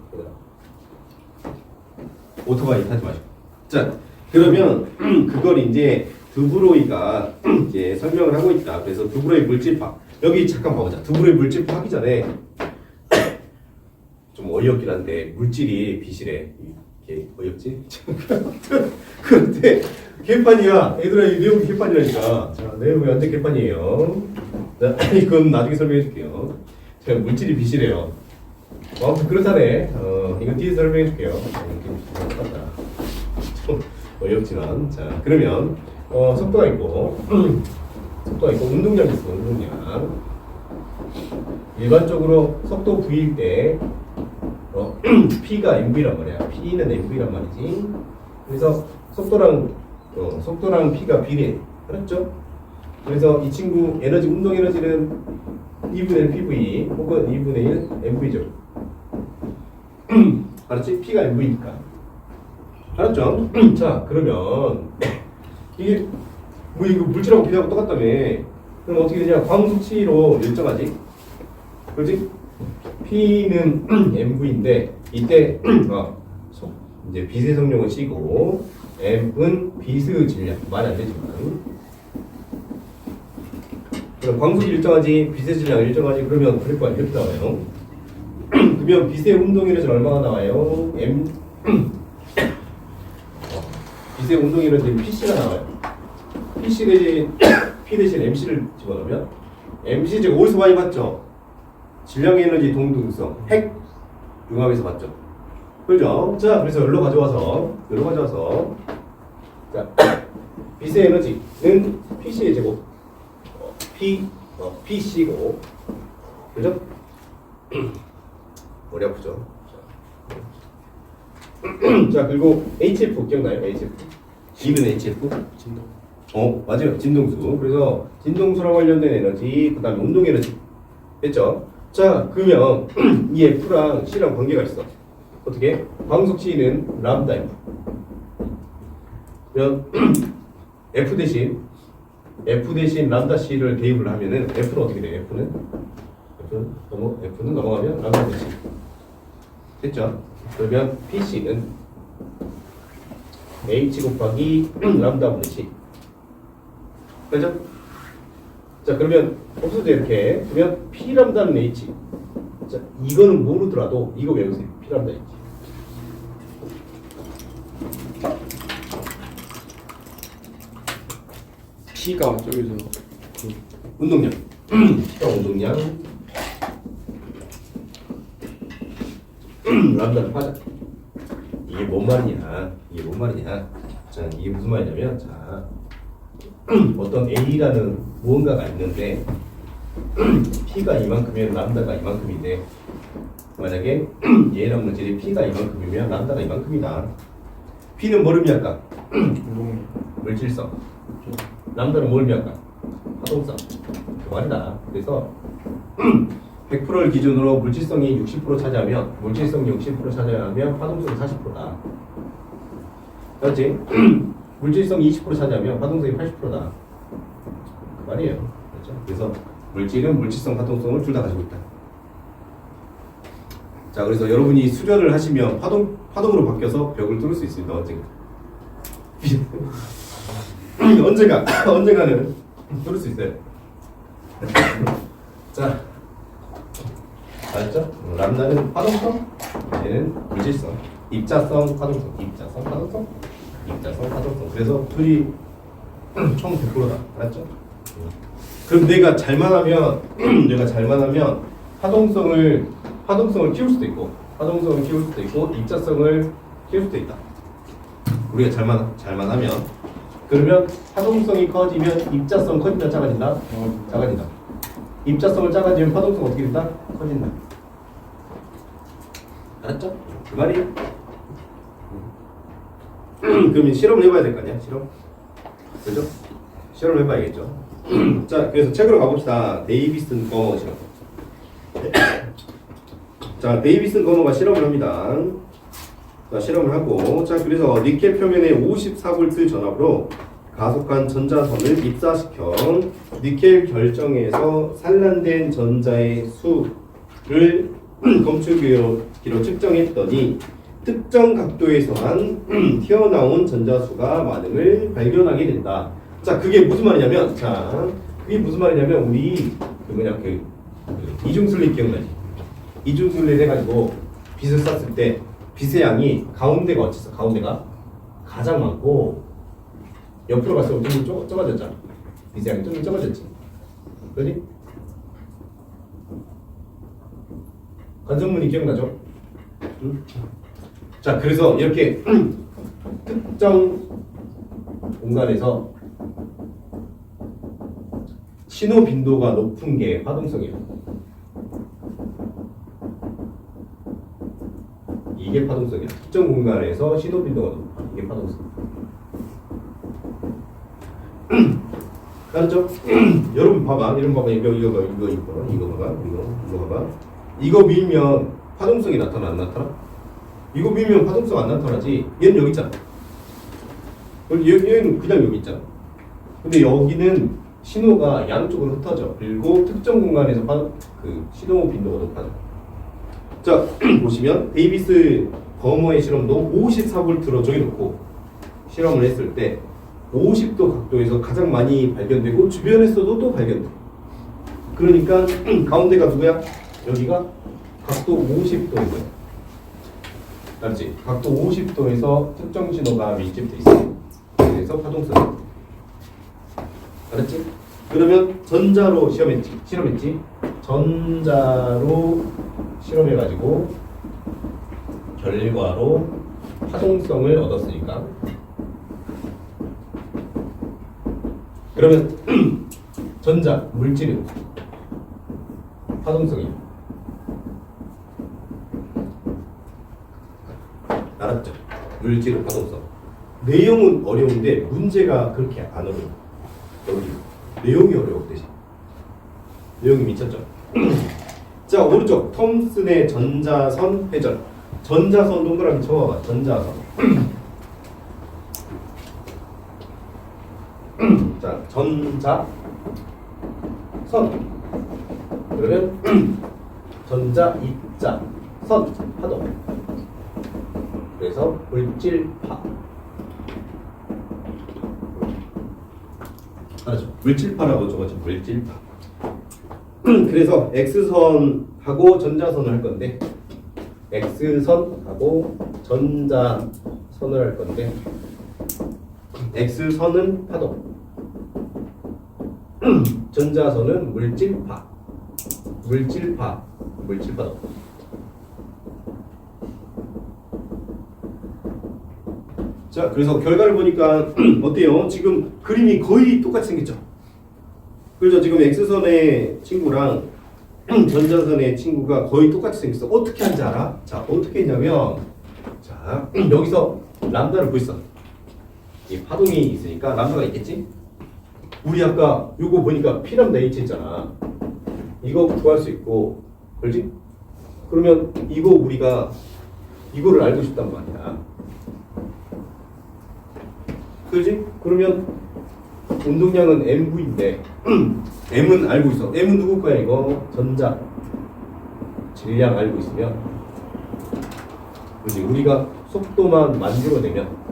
오토바이 타지 마시고. 자, 그러면 그걸 이제 드브로이가 이제 설명을 하고 있다. 그래서 드브로이 물질파. 여기 잠깐 봐보자. 드브로이 물질파 하기 전에 좀 어이없긴 한데 물질이 빛이래. 이게 어이없지? 그런데 개판이야. 얘들아 이 내용이 개판이라니까. 자, 내용이 완전 개판이에요. 자, 이건 나중에 설명해 줄게요. 자, 물질이 빛이래요. 아무튼 그렇다네. 이건 뒤에 설명해 줄게요. 똑같다. 좀 어이없지만. 자, 그러면 속도가 있고 속도가 있고 운동량이 있어. 운동량. 일반적으로 속도 V일 때 P가 mv란 말이야. P는 mv란 말이지. 그래서 속도랑 P가 비례. 알았죠? 그래서 이 친구 에너지 운동 에너지는 2분의 1 PV 혹은 2분의 1 mv죠. 알았지? P가 mv니까. 알았죠? 자, 그러면 이게 뭐 이거 물질하고 비례하고 똑같다며. 그럼 어떻게 되냐? 광속치로 일정하지? 그렇지? P는 mv인데 이때 이제 빛의 성력은 C고 M은 빛의 질량. 말이 안 되지만 그럼 광속이 일정하지 빛의 질량 일정하지 그러면 그래프가 이렇게 나와요. 그러면 빛의 운동 에너지는 얼마가 나와요? 빛의 운동 에너지는 PC가 나와요. PC 대신 P 대신 MC를 집어넣으면 MC 제가 어디서 많이 봤죠? 질량의 에너지 동등성 핵 융합에서 봤죠. 그죠? 자, 그래서 여기로 가져와서 자 빛의 에너지는 PC의 제곱 PC고 그죠? 머리 아프죠? 자, 그리고 HF 기억나요? HF G는 HF 진동. 맞아요. 진동수. 그래서 진동수랑 관련된 에너지, 그 다음에 운동 에너지. 됐죠? 자, 그러면 이 F랑 C랑 관계가 있어. 어떻게? 광속 C는 람다 F. 그러면 F 대신 람다 C를 대입을 하면은 F는 어떻게 돼요? F는 넘어가면 람다 C. 됐죠? 그러면 PC는 H 곱하기 람다 분의 C. 그죠? 자, 그러면 없어져 이렇게. 그러면 P 람다는 H. 자, 이거는 모르더라도 이거 외우세요. P 람다 H. P가 저기서 운동량. P가 운동량. 람다는 화자. 이게 뭔 말이냐? 자, 이게 무슨 말이냐면, 자, 어떤 A라는 무언가가 있는데 P가 이만큼이면 람다가 이만큼인데 만약에 얘랑 물질이 P가 이만큼이면 람다가 이만큼이다. P는 뭐를 의미할까? 운동량. 물질성. 람다는 뭘 의미할까? 파동성. 그 말이다. 그래서 100%를 기준으로 물질성이 60% 차지하면 파동성이 40%다. 그렇지? 물질성이 20% 차지하면 파동성이 80%다. 그 말이에요. 그렇죠? 그래서 물질은 물질성, 파동성을 둘 다 가지고 있다. 자, 그래서 여러분이 수련을 하시면 파동으로 바뀌어서 벽을 뚫을 수 있습니다. 언젠가는 뚫을 수 있어요. 자, 알았죠? 람다는 파동성, 얘는 물질성, 입자성, 파동성. 그래서 둘이 총 100%다. 알았죠? 그럼 내가 잘만 하면 파동성을 키울 수도 있고, 입자성을 키울 수도 있다. 우리가 잘만 하면. 그러면 파동성이 커지면 입자성 커진다, 작아진다? 작아진다. 입자성을 작아지면 파동성 어떻게 된다? 커진다. 알았죠? 그 말이에요. 그럼 실험을 해봐야 될 거 아니야? 그죠? 실험을 해봐야겠죠. 자, 그래서 책으로 가봅시다. 데이비슨 거머 실험. 자, 데이비슨 거머가 실험을 합니다. 자, 실험을 하고, 자, 그래서 니켈 표면에 54V 전압으로 가속한 전자선을 입사시켜 니켈 결정에서 산란된 전자의 수를 검출기로 측정했더니 특정 각도에서만 튀어나온 전자수가 많음을 발견하게 된다. 자, 그게 무슨 말이냐면, 우리 이중순리 기억나지? 이중순리 해가지고 빛을 쐈을 때 빛의 양이 가운데가 어땠어? 가운데가 가장 많고 옆으로 갔을 때 좀 좁아졌잖아. 빛의 양이 좀 좁아졌지. 그지? 관성문이 기억나죠? 응? 자, 그래서 이렇게 특정 공간에서 신호 빈도가 높은 게 파동성이에요. 이게 파동성이야. 특정 공간에서 신호 빈도가 높아. 이게 파동성. 알았죠? 여러분 봐봐. 이거 봐봐. 이거 봐봐. 이거 밀면 파동성이 나타나 안 나타나? 이거 밀면 파동성 안 나타나지. 얘는 여기 있잖아. 얘는 그냥 여기 있잖아. 근데 여기는 신호가 양쪽으로 흩어져. 그리고 특정 공간에서 그 신호 빈도가 높아져. 자, 보시면 데이비스 버머의 실험도 54V로 정해놓고 실험을 했을 때 50도 각도에서 가장 많이 발견되고 주변에서도 또 발견돼. 그러니까 가운데가 누구야? 여기가 각도 50도인 거야. 알지? 각도 50도에서 특정 신호가 밀집돼 있어. 그래서 파동성. 알았지? 그러면 전자로 실험했지? 전자로 실험해가지고 결과로 파동성을 얻었으니까. 그러면 전자, 물질은 파동성이. 알았죠? 물질은 파동성. 내용은 어려운데 문제가 그렇게 안 어려워. 여기 내용이 어려워. 그 대신 내용이 미쳤죠? 자, 오른쪽 톰슨의 전자선 회전. 전자선 동그라미 쳐봐봐. 전자선. 자, 전자선. 그러면 전자 입자 선 파동. 그래서 물질파. 알았죠? 물질파라고 적었죠. 물질파. 그래서 X선하고 전자선을 할 건데 X선하고 전자선을 할 건데 X선은 파동, 전자선은 물질파, 물질파동. 자, 그래서 결과를 보니까 어때요? 지금 그림이 거의 똑같이 생겼죠? 그렇죠? 지금 X선의 친구랑 전자선의 친구가 거의 똑같이 생겼어. 어떻게 한지 알아? 자, 어떻게 했냐면, 자, 여기서 람다를 구했어. 이 파동이 있으니까 람다가 있겠지? 우리 아까 요거 보니까 P 람다 H 했잖아. 이거 구할 수 있고, 그렇지? 그러면 이거 우리가 이거를 알고 싶단 말이야. 그렇지? 그러면 운동량은 mv인데 m은 알고 있어. m은 누구 거야 이거? 전자 질량 알고 있으면, 그렇지? 우리가 속도만 만들어내면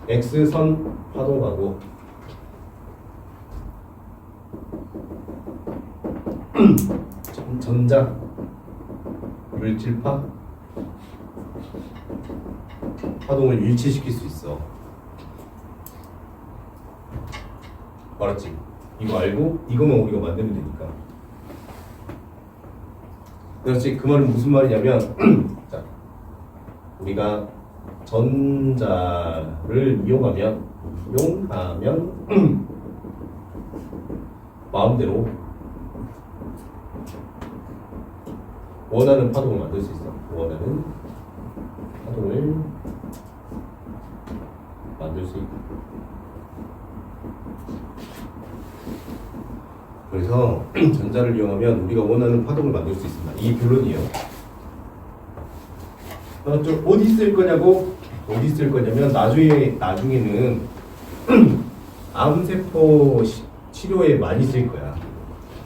X선 파동하고 전자 물질파 파동을 일치시킬 수 있어. 알았지? 이거 알고 이거만 우리가 만들면 되니까. 그렇지? 그 말은 무슨 말이냐면 자, 우리가 전자를 이용하면 마음대로 원하는 파동을 만들 수 있어. 원하는 파동을 만들 수 있고. 그래서 전자를 이용하면 우리가 원하는 파동을 만들 수 있습니다. 이 결론이에요. 어디 쓸 거냐고? 어디 쓸 거냐면 나중에는 암세포 치료에 많이 쓸 거야.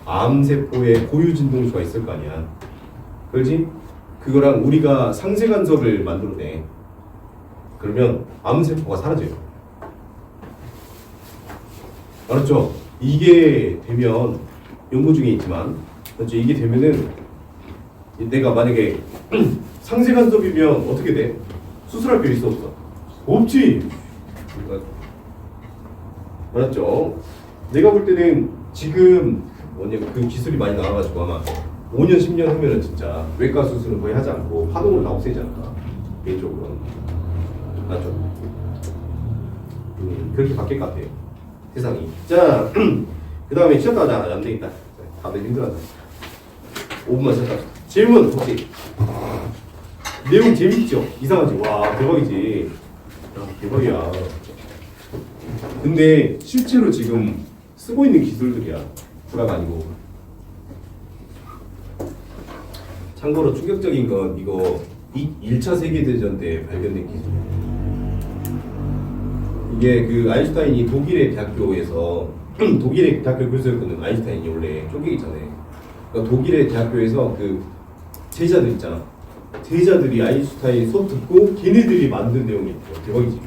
암세포에 고유 진동수가 있을 거 아니야. 그렇지? 그거랑 우리가 상세 간섭을 만들어내. 그러면 암세포가 사라져요. 알았죠? 이게 되면 연구 중에 있지만, 그렇죠? 이게 되면은 내가 만약에 상세 간섭이면 어떻게 돼? 수술할 필요 있어 없어? 없지. 알았죠? 내가 볼 때는 지금 그 기술이 많이 나와가지고 아마 5년 10년 후면은 진짜 외과 수술은 거의 하지 않고 파동을 다 없애지 않을까, 개인적으로는. 맞죠? 그렇게 바뀔 것 같아요. 세상이. 자, 그 다음에 쉬었다 하자. 안 되겠다. 다들 힘들어하자. 5분만 쉬었다. 질문 혹시? 내용 재밌죠? 이상하지? 와, 대박이지. 야, 대박이야. 근데 실제로 지금 쓰고 있는 기술들이야. 불화가 아니고. 참고로 충격적인 건 이거 1차 세계대전 때 발견된 기술이야. 이게 그 아인슈타인이 독일의 대학교에서 독일의 대학교 교수였거든. 아인슈타인이 원래 쫓기기 전에. 그러니까 독일의 대학교에서 그 제자들 있잖아. 제자들이 아인슈타인 수업 듣고 걔네들이 만든 내용이 있대요. 대박이지.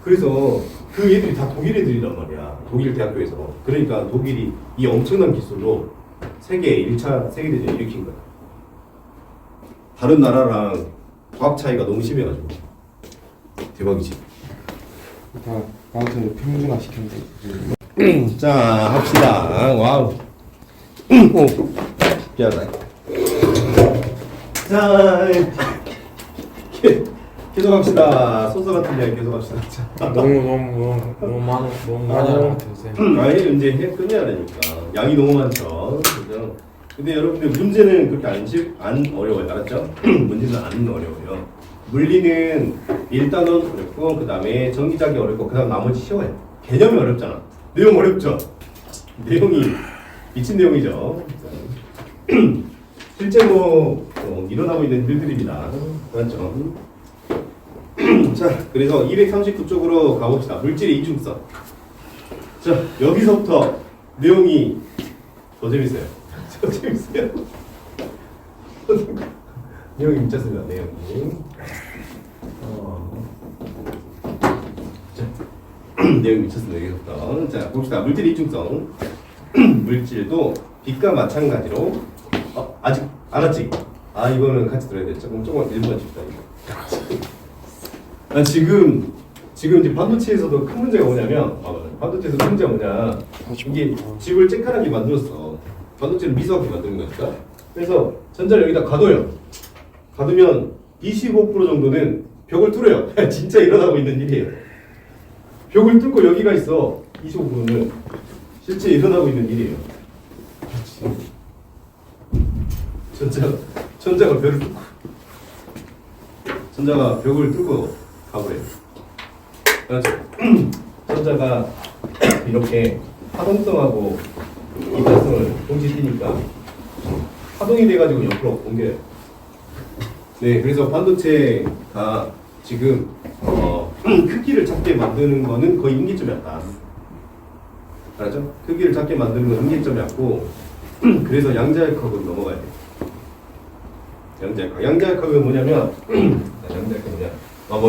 그래서 그 애들이 다 독일 애들이란 말이야. 독일 대학교에서. 그러니까 독일이 이 엄청난 기술로 세계 1차 세계대전을 일으킨 거야. 다른 나라랑 과학 차이가 너무 심해가지고. 대박이지. 다 나한테 평준화 시켰는데. 자, 합시다. 와우. 오, 미안하다. 자, 계속 합시다. 소설 같은 이야기 계속 합시다. 자. 너무 많이 하는 것 같아요. 아예 이제 해 끝내야 되니까 양이 너무 많죠. 그죠? 근데 여러분들 문제는 그렇게 안 어려워요. 알았죠? 문제는 안 어려워요. 물리는 일단은 어렵고 그 다음에 전기작이 어렵고 그 다음 나머지 쉬워요. 개념이 어렵잖아. 내용 어렵죠? 내용이 미친 내용이죠. 실제로 일어나고 있는 일들입니다. 맞죠? 자, 그래서 239쪽으로 가봅시다. 물질의 이중성. 자, 여기서부터 내용이 더 재밌어요. 더 재밌어요. 내용이 미쳤습니다. 내용이. 자, 내용이 미쳤습니다. 여기서부터. 자, 봅시다. 물질의 이중성. 물질도 빛과 마찬가지로 아직 안 왔지? 아, 이거는 같이 들어야 돼. 조금만 1분만 줍시다. 이거. 지금 이제 반도체에서도 큰 문제가 뭐냐면 반도체에서 큰 문제가 뭐냐, 이게 집을 쬐끈하게 만들었어. 반도체를 미세하게 만드는 거니까. 그래서 전자를 여기다 가둬요. 가두면 25% 정도는 벽을 뚫어요. 진짜 일어나고 있는 일이에요. 벽을 뚫고 여기가 있어. 25%는 실제 일어나고 있는 일이에요. 전자가 벽을 뚫고 가버려요. 그렇죠. 전자가 이렇게 파동성하고 이탄성을 동시에 띄니까 파동이 돼가지고 옆으로 옮겨요. 네, 그래서 반도체가 지금 크기를 작게 만드는 거는 거의 임계점이 왔다. 알았죠? 크기를 작게 만드는 건 임계점이 왔고, 그래서 양자역학으로 넘어가야 돼. 양자역학은 뭐냐면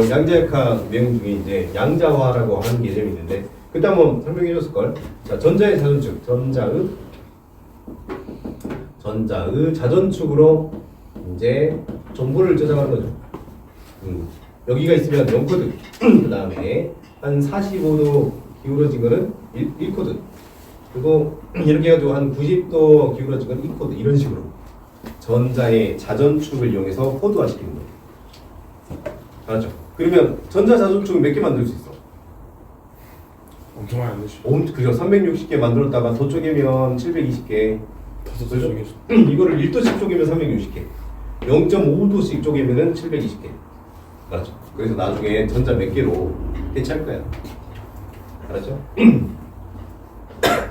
양자역학 내용 중에 이제 양자화라고 하는 개념이 있는데, 그때 한번 설명해 줬을 걸. 자, 전자의 자전축, 전자의 자전축으로 이제 정보를 저장하는 거죠. 여기가 있으면 0코드, 그 다음에 한 45도 기울어진 거는 1코드, 그리고 이렇게 해가지고 한 90도 기울어진 건 2코드, 이런 식으로 전자의 자전축을 이용해서 코드화 시키는 거예요. 알았죠? 그러면 전자 자전축을 몇 개 만들 수 있어? 엄청 많이 안 되죠. 그죠? 360개 만들었다가 더 쪼개면 720개. 다섯 쪽에서. 이거를 1도씩 쪼개면 360개. 0.5도씩 쪼개면은 720개. 알았죠? 그래서 나중에 전자 몇 개로 대체할 거야. 알았죠?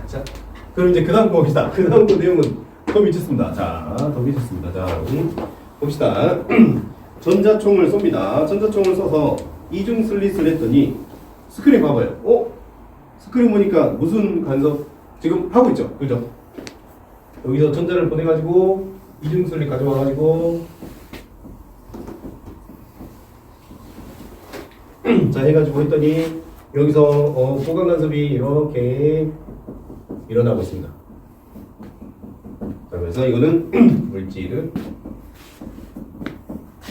자, 그럼 이제 그 다음 거 봅시다. 그 다음 거 내용은 더 미쳤습니다. 자, 더 미쳤습니다. 자, 봅시다. 전자총을 쏩니다. 전자총을 쏴서 이중 슬릿을 했더니 스크린 봐봐요. 스크린 보니까 무슨 간섭 지금 하고 있죠? 그죠? 여기서 전자를 보내가지고 이중 슬릿 가져와가지고 자 해가지고 했더니 여기서 보강 간섭이 이렇게 일어나고 있습니다. 자, 그래서 이거는 물질의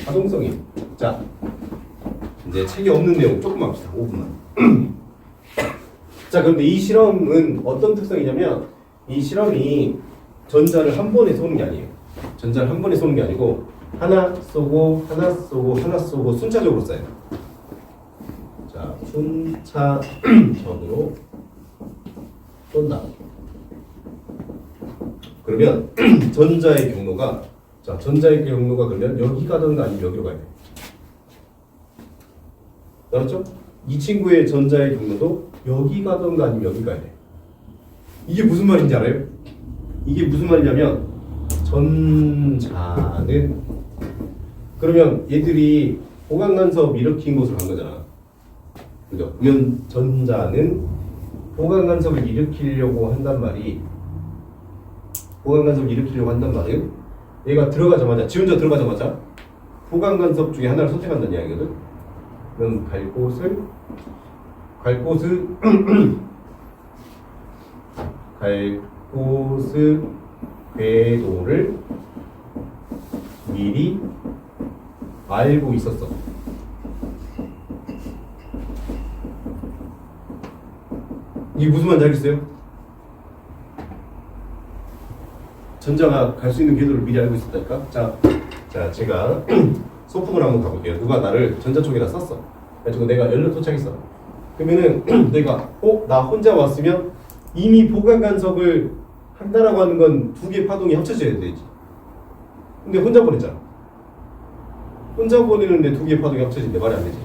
파동성이. 자, 이제 책에 없는 내용 조금만 합시다. 5분만. 자, 그런데 이 실험은 어떤 특성이냐면, 이 실험이 전자를 한 번에 쏘는 게 아니에요. 전자를 한 번에 쏘는 게 아니고 하나 쏘고 하나 쏘고 하나 쏘고 순차적으로 쏴요. 자, 순차적으로 쏜다. 그러면 전자의 경로가 그러면 여기 가든가 아니면 여기로 가야 돼. 알았죠? 이 친구의 전자의 경로도 여기 가든가 아니면 여기 가야 돼. 이게 무슨 말인지 알아요? 이게 무슨 말이냐면 전자는 그러면 얘들이 보강간섭 일으킨 곳으로 간 거잖아. 그죠? 그러면 전자는 보강간섭을 일으키려고 한단 말이 얘가 들어가자마자 지 혼자 들어가자마자 보강간섭 중에 하나를 선택한다는 이야기거든. 그럼 갈 곳을 궤도를 미리 알고 있었어. 이게 무슨 말인지 알겠어요? 전자가 갈 수 있는 궤도를 미리 알고 있었다니까? 자, 제가 소풍을 한번 가볼게요. 누가 나를 전자 쪽에다 쐈어. 그래가지고 내가 열로 도착했어. 그러면은 내가 나 혼자 왔으면 이미 보강 간섭을 한다라고 하는 건 두 개의 파동이 합쳐져야 되지. 근데 혼자 보냈잖아. 혼자 보내는데 두 개의 파동이 합쳐진대. 말이 안 되지.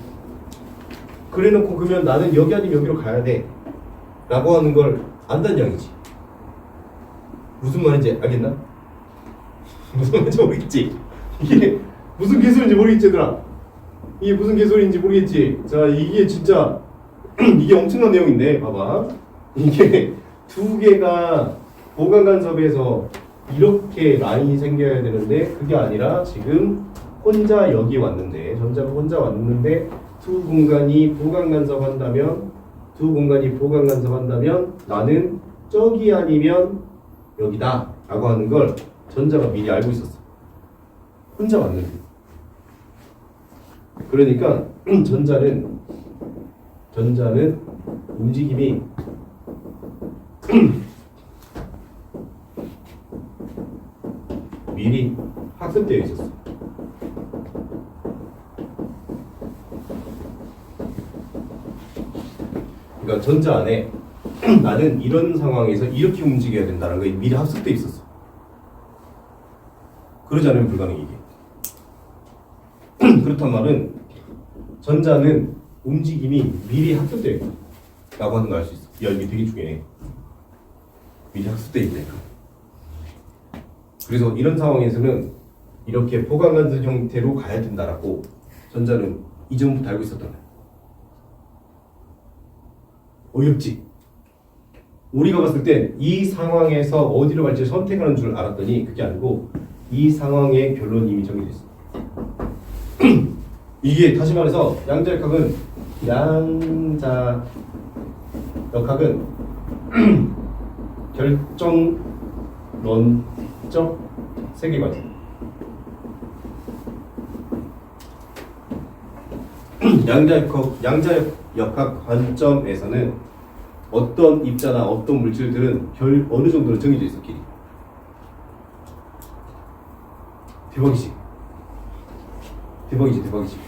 그래놓고 그러면 나는 여기 아니면 여기로 가야 돼 라고 하는 걸 안다는 양이지. 무슨 말인지 알겠나? 무슨 말인지 모르겠지? 이게 무슨 개소리인지 모르겠지 얘들아. 이게 무슨 개소리인지 모르겠지? 자, 이게 진짜 이게 엄청난 내용인데 봐봐. 이게 두 개가 보강 간섭에서 이렇게 라인이 생겨야 되는데 그게 아니라 지금 혼자 여기 왔는데 전자가 혼자 왔는데 두 공간이 보강 간섭한다면 나는 저기 아니면 여기다 라고 하는 걸 전자가 미리 알고 있었어. 혼자 왔는데. 그러니까 전자는 움직임이 미리 학습되어 있었어. 그러니까 전자 안에 나는 이런 상황에서 이렇게 움직여야 된다는 게 미리 학습되어 있었어. 그러지 않으면 불가능해 이게. 그렇단 말은 전자는 움직임이 미리 학습되어 있다 라고 하는 걸 알 수 있어. 야, 이게 되게 중요해. 미리 학습되어 있다니까. 그래서 이런 상황에서는 이렇게 보강간섭 형태로 가야 된다라고 전자는 이전부터 알고 있었단 말이야. 어렵지? 우리가 봤을 때 이 상황에서 어디로 갈지 선택하는 줄 알았더니 그게 아니고 이 상황의 결론이 이미 정해져 있어. 이게 다시 말해서 양자역학은 결정론적 세계관이야. 양자역학 관점에서는 어떤 입자나 어떤 물질들은 어느 정도로 정해져 있어, 길이. 대박이지.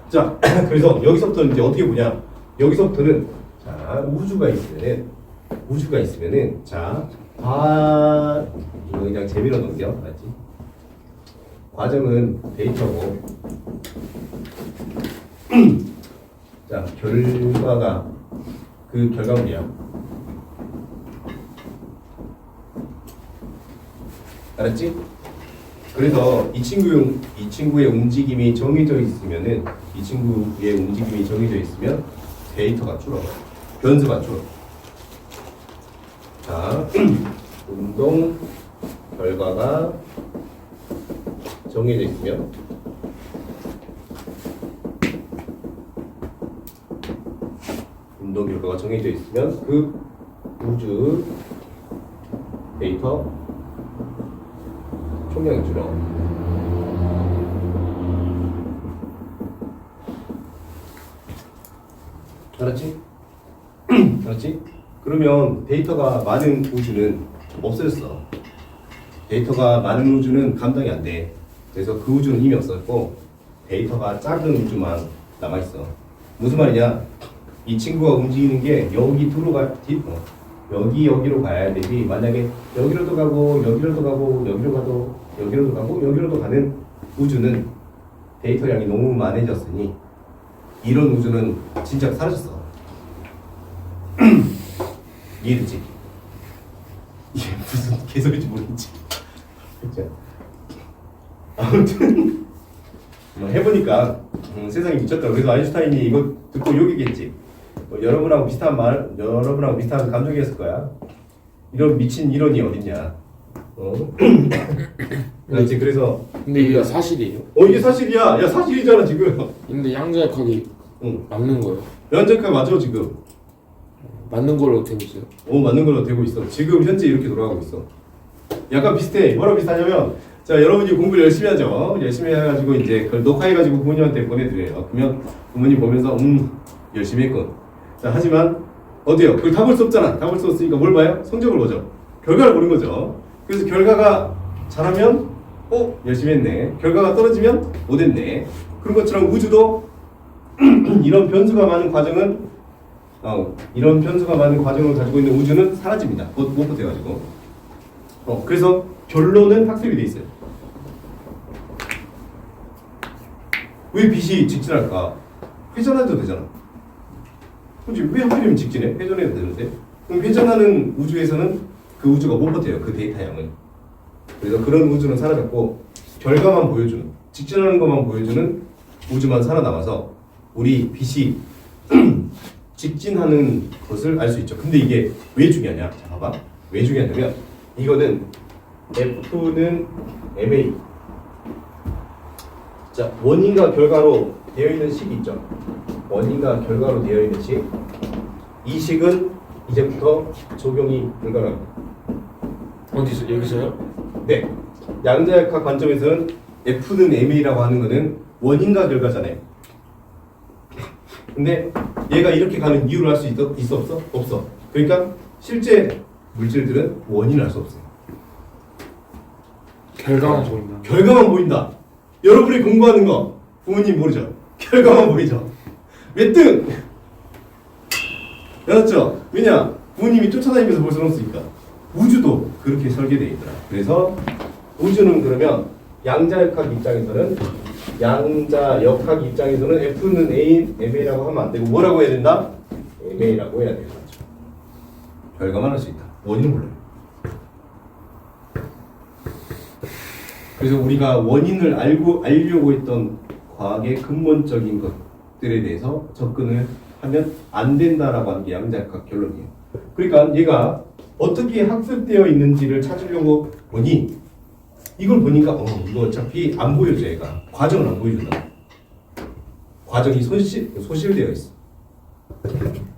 자, 그래서 여기서부터는 이제 어떻게 보냐? 여기서부터는 자, 우주가 있으면은 자, 이거 그냥 재미로 넘겨, 맞지? 과정은 데이터고, 자, 결과가 그 결과물이야. 알았지? 그래서 이 친구의 움직임이 정해져 있으면 데이터가 줄어. 변수가 줄어. 자, 운동 결과가 정해져 있으면 그 우주 데이터 총량이 줄어. 알았지? 그러면 데이터가 많은 우주는 없어졌어. 데이터가 많은 우주는 감당이 안 돼. 그래서 그 우주는 이미 없었고 데이터가 작은 우주만 남아있어. 무슨 말이냐? 이 친구가 움직이는 게 여기 여기로 가야 되지. 만약에 여기로도 가고 여기로도 가고 여기로도 가고 여기로도 가는 우주는 데이터량이 너무 많아졌으니 이런 우주는 진짜 사라졌어. 이해되지? 이게 무슨 개소리인지 모르겠지. 그쵸? 아무튼 뭐 해보니까 세상이 미쳤다. 그래서 아인슈타인이 이거 듣고 욕이겠지. 여러분하고 비슷한 감정이었을 거야. 이런 미친 이론이 어딨냐. 그렇지. 그래서 근데 이게 사실이에요? 이게 사실이야. 야, 사실이잖아 지금. 근데 양자역학이 맞는 거예요? 연적학 맞아 지금. 맞는 걸로 되고 있어요? 맞는 걸로 되고 있어. 지금 현재 이렇게 돌아가고 있어. 약간 비슷해. 뭐랑 비슷하냐면, 자, 여러분이 공부를 열심히 하죠. 열심히 해가지고 이제 그걸 녹화해가지고 부모님한테 보내드려요. 그러면 부모님 보면서 열심히 했군. 자, 하지만 어때요? 그걸 다 볼 수 없잖아. 다 볼 수 없으니까 뭘 봐요? 성적을 보죠. 결과를 보는 거죠. 그래서 결과가 잘하면 열심히 했네. 결과가 떨어지면 못했네. 그런 것처럼 우주도 이런 변수가 많은 과정은 이런 변수가 많은 과정을 가지고 있는 우주는 사라집니다. 못 버텨가지고. 그래서 결론은 학습이 돼 있어요. 왜 빛이 직진할까? 회전해도 되잖아. 그렇지? 왜 하필이면 직진해? 회전해도 되는데. 그럼 회전하는 우주에서는 그 우주가 못 버텨요. 그 데이터량을. 그래서 그런 우주는 사라졌고 결과만 보여주는, 직진하는 것만 보여주는 우주만 살아남아서 우리 빛이 직진하는 것을 알 수 있죠. 근데 이게 왜 중요하냐? 자, 봐봐. 왜 중요하냐면 이거는 F는 MA. 자, 원인과 결과로 되어 있는 식이 있죠. 원인과 결과로 되어 있는 식. 이 식은 이제부터 적용이 불가능합니다. 어디서? 여기서요? 네. 양자역학 관점에서는 F는 MA라고 하는 거는 원인과 결과잖아요. 근데 얘가 이렇게 가는 이유를 알 수 있어 없어? 없어. 그러니까 실제 물질들은 원인을 알 수 없어요. 결과만 보인다. 결과만 보인다. 여러분이 공부하는 거 부모님 모르죠? 결과만 보이죠? 몇 등? 알았죠? 왜냐? 부모님이 쫓아다니면서 볼 수는 없으니까. 우주도 그렇게 설계되어 있더라. 그래서 우주는 그러면 양자역학 입장에서는 F는 MA라고 하면 안 되고 뭐라고 해야 된다? MA라고 해야 되는 거죠. 결과만 할 수 있다. 원인은 몰라요. 그래서 우리가 원인을 알려고 했던 과학의 근본적인 것들에 대해서 접근을 하면 안 된다라고 하는 게 양자역학 결론이에요. 그러니까 얘가 어떻게 학습되어 있는지를 찾으려고 보니 이걸 보니까 이거 어차피 안 보여줘. 얘가 과정을 안 보여준다. 과정이 소실되어 있어.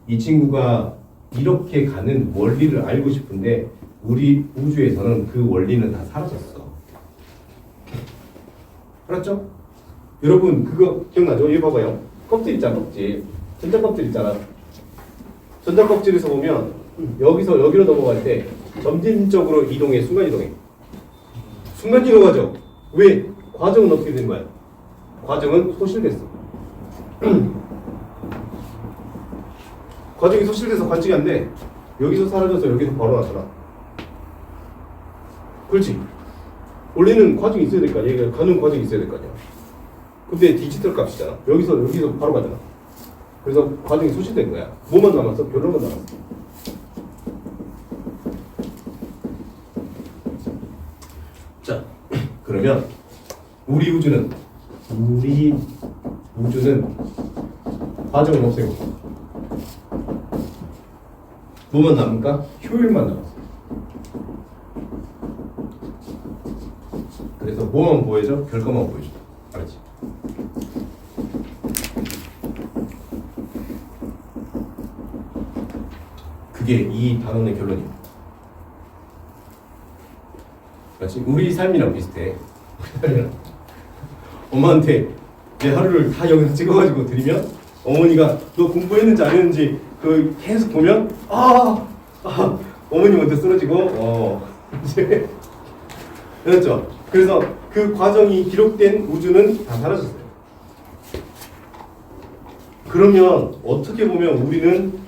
이 친구가 이렇게 가는 원리를 알고 싶은데 우리 우주에서는 그 원리는 다 사라졌어. 알았죠? 여러분 그거 기억나죠? 이거 봐봐요. 껍질 있잖아. 껍질. 전자껍질 있잖아. 전자껍질에서 보면 여기서 여기로 넘어갈 때 점진적으로 이동해. 순간 이동하죠. 왜? 과정은 어떻게 된 거야? 과정은 소실됐어. 과정이 소실돼서 관측이 안 돼. 여기서 사라져서 여기서 바로 나타나. 그렇지. 원래는 과정이 있어야 될 거 아니야. 얘가 가는 과정이 있어야 될 거 아니야. 근데 디지털 값이잖아. 여기서 바로 가잖아. 그래서 과정이 소실된 거야. 뭐만 남았어? 결론만 남았어. 자, 그러면 우리 우주는 과정을 없애고 뭐만 남을까? 효율만 남았어. 그래서 뭐만 보여줘? 결과만 보여줘. 알았지? 그게 이 단원의 결론입니다. 그렇지? 우리 삶이랑 비슷해. 엄마한테 내 하루를 다 영상 찍어가지고 드리면 어머니가 너 공부했는지 안 했는지 그 계속 보면 어머니 먼저 쓰러지고 이제 그렇죠. 그래서 그 과정이 기록된 우주는 다 사라졌어요. 그러면 어떻게 보면 우리는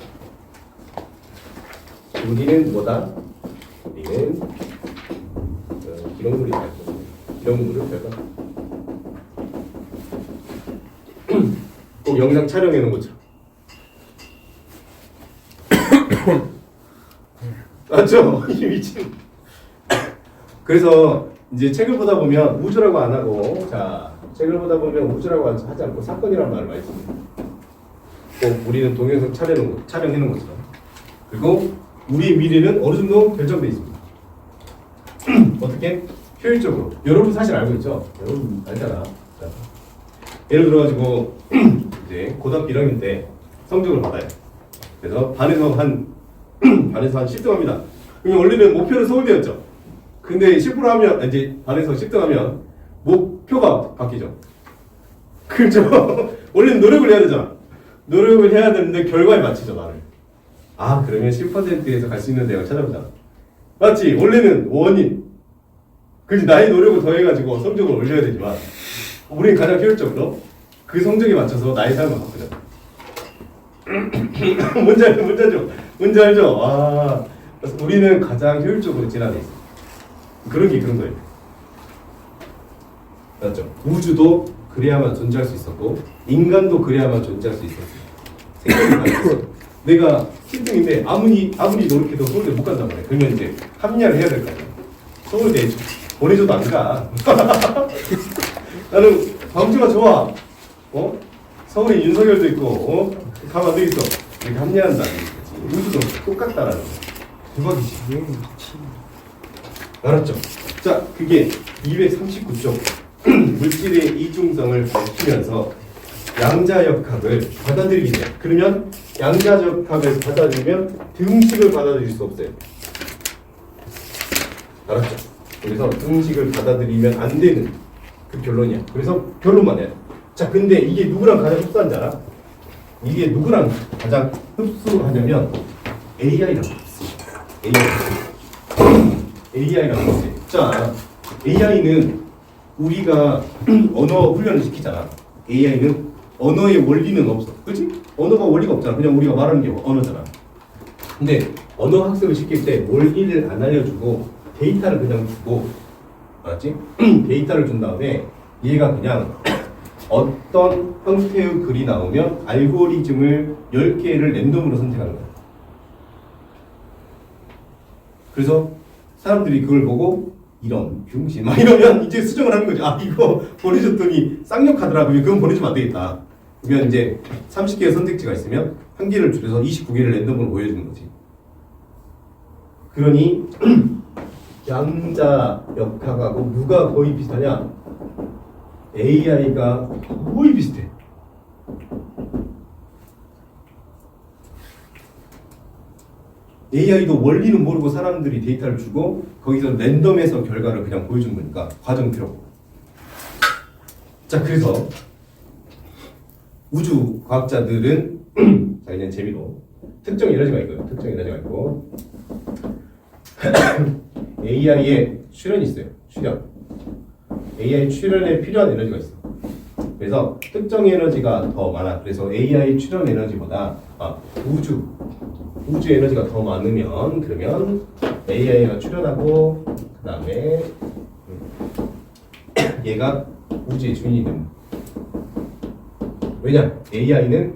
뭐다? 우리는 기록물이 될 거고 기록물을 별까? 꼭 영상 촬영해 놓은 거죠. 맞죠? 이 미친. 그래서 이제 책을 보다 보면 우주라고 안 하고, 자, 책을 보다 보면 우주라고 하지 않고 사건이란 말을 많이 씁니다. 꼭 우리는 동영상 촬영해 놓은 것처럼. 그리고 우리의 미래는 어느 정도 결정돼 있습니다. 어떻게? 효율적으로. 여러분 사실 알고 있죠? 여러분 알잖아. 자, 예를 들어가지고 이제 고등학교 1학년 때 성적을 받아요. 그래서 반에서 한 10등 합니다. 그러면 원래는 목표는 서울대였죠. 근데 10% 하면 이제 반에서 10등 하면 목표가 바뀌죠. 그렇죠? 원래는 노력을 해야 되잖아. 노력을 해야 되는데 결과에 맞추죠, 나를. 아, 그러면 10%에서 갈 수 있는 대학을 찾아보자. 맞지? 원래는 원인. 그렇지, 나의 노력을 더해가지고 성적을 올려야 되지만 우리는 가장 효율적으로 그 성적에 맞춰서 나의 삶을 바꾸자. 뭔지 알죠? 아, 그래서 우리는 가장 효율적으로 진화돼 있어. 그런 거예요. 맞죠? 우주도 그래야만 존재할 수 있었고 인간도 그래야만 존재할 수 있었어요. 내가 10등인데 아무리 노력해도 서울대 못 간단 말이야. 그러면 이제 합리화를 해야 될 거 아니야. 서울대 보내줘도 안 가. 나는 광주가 좋아. 서울에 윤석열도 있고 가면 안 되겠어. 이렇게 합리화한다는 거지. 우주도 똑같다라는 거. 대박이지. 알았죠? 자, 그게 239쪽 물질의 이중성을 밝히면서 양자역학을 받아들이게 돼요. 그러면 양자역학을 받아들이면 등식을 받아들일 수 없어요. 알았죠? 그래서 등식을 받아들이면 안 되는 그 결론이야. 그래서 결론만 해야 돼. 자, 근데 이게 누구랑 가장 흡수한 줄 알아? 이게 누구랑 가장 흡수하냐면 AI랑 AI랑 흡수해. 자, AI는 우리가 언어 훈련을 시키잖아. AI는 언어의 원리는 없어. 그렇지? 언어가 원리가 없잖아. 그냥 우리가 말하는 게 언어잖아. 근데 언어 학습을 시킬 때 원리를 안 알려주고 데이터를 그냥 주고, 알았지? 데이터를 준 다음에 얘가 그냥 어떤 형태의 글이 나오면 알고리즘을 10개를 랜덤으로 선택하는 거야. 그래서 사람들이 그걸 보고 이런 병신 막 이러면 이제 수정을 하는 거지. 아, 이거 보내줬더니 쌍욕하더라. 그러면 그건 보내주면 안 되겠다. 그러면 이제 30개의 선택지가 있으면 한 개를 줄여서 29개를 랜덤으로 보여주는 거지. 그러니 양자 역학하고 누가 거의 비슷하냐? AI가 거의 비슷해. AI도 원리는 모르고 사람들이 데이터를 주고 거기서 랜덤해서 결과를 그냥 보여주는 거니까 과정 필요 없고. 자, 그래서 우주 과학자들은 자, 이제 재미로 특정 에너지가 있고요. 특정 에너지가 있고 AI에 출현이 있어요. AI 출현에 필요한 에너지가 있어. 그래서 특정 에너지가 더 많아. 그래서 AI 출현 에너지보다 우주 에너지가 더 많으면 그러면 AI가 출현하고 그 다음에 얘가 우주의 주인이 됩니다. 왜냐? AI는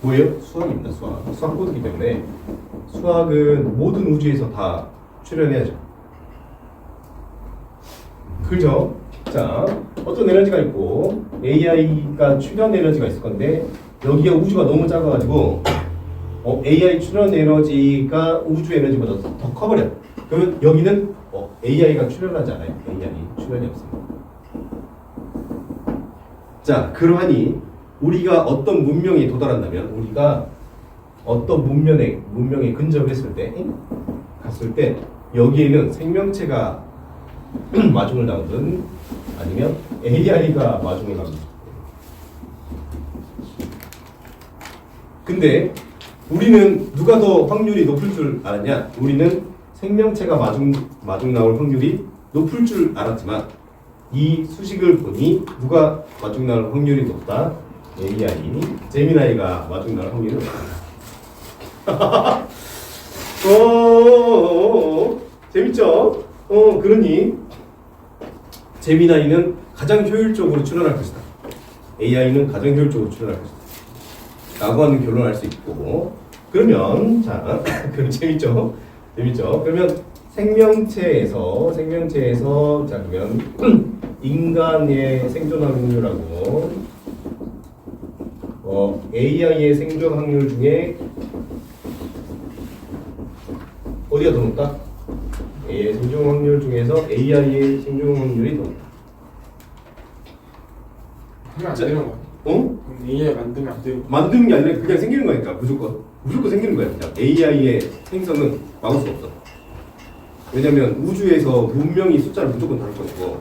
뭐예요? 수학입니다. 수학 코드이기 때문에 수학은 모든 우주에서 다 출현해야죠. 그죠? 자, 어떤 에너지가 있고 AI가 출현 에너지가 있을 건데 여기가 우주가 너무 작아가지고 AI 출현 에너지가 우주 에너지보다 더 커버려. 그러면 여기는 AI가 출현하지 않아요. AI 출현이 없습니다. 자, 그러하니 우리가 어떤 문명에 도달한다면 우리가 어떤 문명에 근접했을 때 갔을 때 여기에는 생명체가 마중을 나오든 아니면 AI가 마중을 나오든. 근데 우리는 누가 더 확률이 높을 줄 알았냐? 우리는 생명체가 마중 나올 확률이 높을 줄 알았지만 이 수식을 보니 누가 마중 나올 확률이 높다? AI 제미나이가 마중 나올 확률은 재밌죠? 그러니 제미나이는 가장 효율적으로 출현할 것이다. AI는 가장 효율적으로 출현할 것이다. 라고 하는 결론을 알 수 있고, 그러면 자, 그럼 재밌죠? 그러면 생명체에서 자 그러면 인간의 생존 확률하고 AI의 생존 확률 중에 어디가 더 높다? AI의 생존 확률 중에서 AI의 생존 확률이 더 높다. 하면 안 자, 되는 거야. 어? 그럼 AI 만들면 안 되고. 만드는 게 아니라 그냥 생기는 거니까 무조건 생기는 거야. 그냥 AI의 생성은 막을 수 없어. 왜냐면 우주에서 문명이 숫자를 무조건 다룰 것이고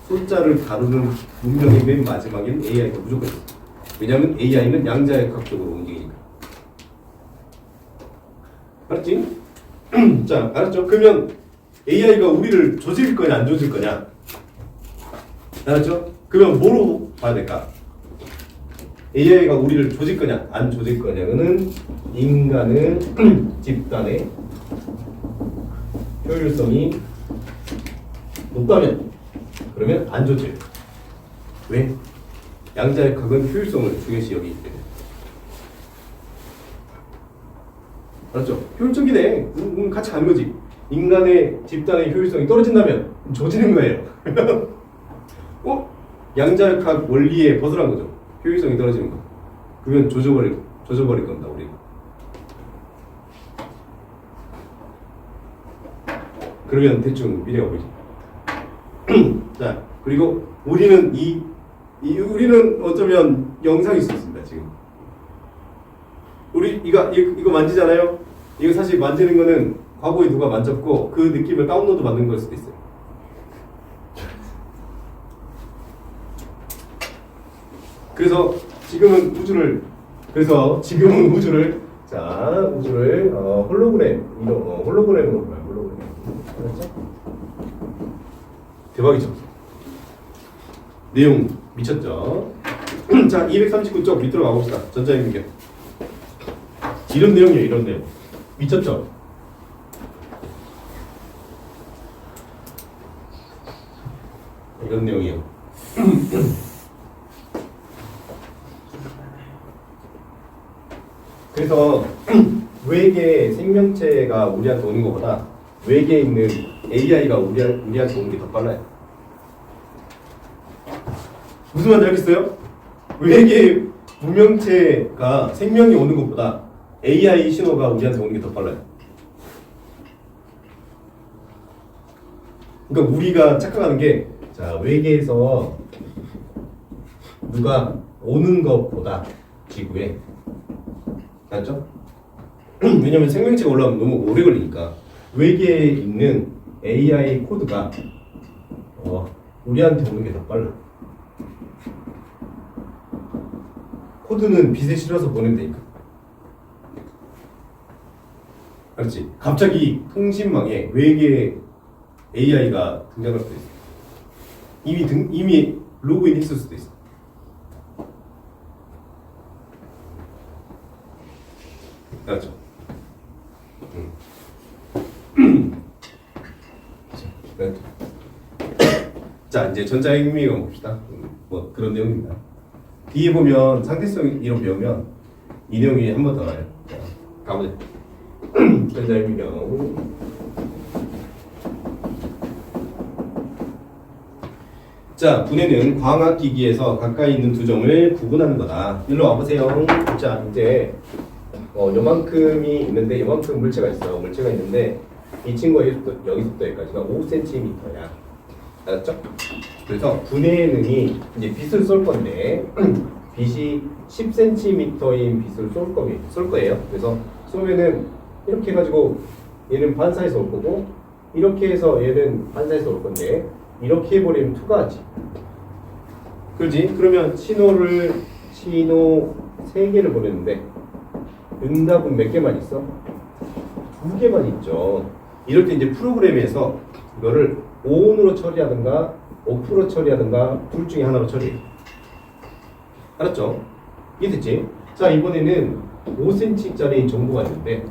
숫자를 다루는 문명의 맨 마지막엔 AI가 무조건 있어. 왜냐면 AI는 양자역학적으로 움직이니까. 알았지? 자, 알았죠? 그러면 AI가 우리를 조질 거냐 안 조질 거냐? 알았죠? 그러면 뭐로 봐야 될까? AI가 우리를 조질 거냐 안 조질 거냐는 인간은 집단의 효율성이 높다면 그러면 안 조질. 왜? 양자역학은 효율성을 중요시 여기기 때문에. 알았죠? 효율적이네. 같이 가는 거지. 인간의 집단의 효율성이 떨어진다면 조지는 거예요. 양자역학 원리에 벗어난 거죠. 효율성이 떨어지는 거. 그러면 조져버릴 건다 우리. 그러면 대충 미래가 보이지. 자, 그리고 우리는 우리는 어쩌면 영상일 수 있습니다. 지금 우리 이거 만지잖아요. 이거 사실 만지는 거는 과거에 누가 만졌고 그 느낌을 다운로드 받는 걸 수도 있어요. 그래서 지금은 우주를 홀로그램으로 봐요. 홀로그램. 알았죠? 대박이죠. 내용 미쳤죠. 자, 239쪽 밑으로 가봅시다. 전자행위경. 이런 내용이에요. 이런 내용. 미쳤죠. 이런 내용이에요. 그래서 외계 생명체가 우리한테 오는 것보다 외계에 있는 AI가 우리한테 오는 게 더 빨라요. 무슨 말인지 알겠어요? 외계 무명체가 생명이 오는 것보다 AI 신호가 우리한테 오는 게 더 빨라요. 그러니까 우리가 착각하는 게, 자, 외계에서 누가 오는 것보다 지구에, 맞죠? 왜냐면 생명체가 올라오면 너무 오래 걸리니까 외계에 있는 AI 코드가 우리한테 오는 게 더 빨라. 코드는 빛에 실어서 보내면 되니까. 알았지? 갑자기 통신망에 외계 AI가 등장할 수도 있어. 이미 로그인 했을 수도 있어. 알았죠? 자, 이제 전자행위경 봅시다. 뭐 그런 내용입니다. 뒤에 보면 상대성 이론 배우면 이 내용이 한 번 더 나와요. 자, 가보자. 전자행위경. 자, 분해는 광학기기에서 가까이 있는 두 점을 구분하는 거다. 일로 와보세요. 자, 이제 요만큼이 있는데 요만큼 물체가 있어. 물체가 있는데 이 친구가 여기서부터 여기까지가 5cm야. 알았죠? 그래서 분해의 능이 이제 빛을 쏠 건데 빛이 10cm인 빛을 쏠 거예요. 그래서 쏘면은 이렇게 해가지고 얘는 반사해서 올 거고 이렇게 해서 얘는 반사해서 올 건데 이렇게 해버리면 투가 하지. 그렇지? 그러면 신호 3개를 보냈는데 응답은 몇 개만 있어? 2개만 있죠. 이럴 때 이제 프로그램에서 이거를 ON으로 처리하든가 OFF로 처리하든가 둘 중에 하나로 처리해. 알았죠? 이해됐지? 자, 이번에는 5cm짜리 정보가 있는데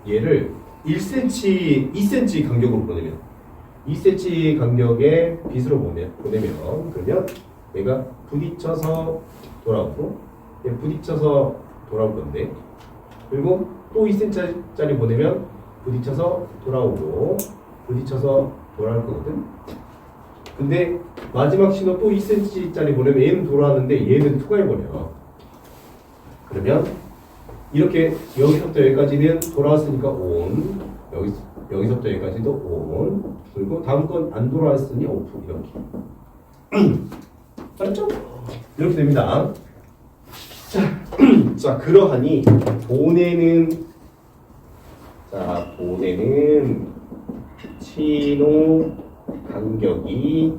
얘를 1cm, 2cm 간격으로 보내면 2cm 간격의 빛으로 보내면 그러면 얘가 부딪혀서 돌아오고 얘 부딪혀서 돌아올 건데 그리고 또 2cm짜리 보내면 부딪혀서 돌아오고 부딪혀서 돌아올 거거든. 근데 마지막 신호 또 2cm짜리 보내면 얘는 돌아왔는데 얘는 투과해버려. 그러면 이렇게 여기서부터 여기까지는 돌아왔으니까 ON, 여기서부터 여기까지도 ON, 그리고 다음 건 안 돌아왔으니 OFF 이렇게. 알았죠? 이렇게 됩니다. 자, 그러하니 보내는 신호 간격이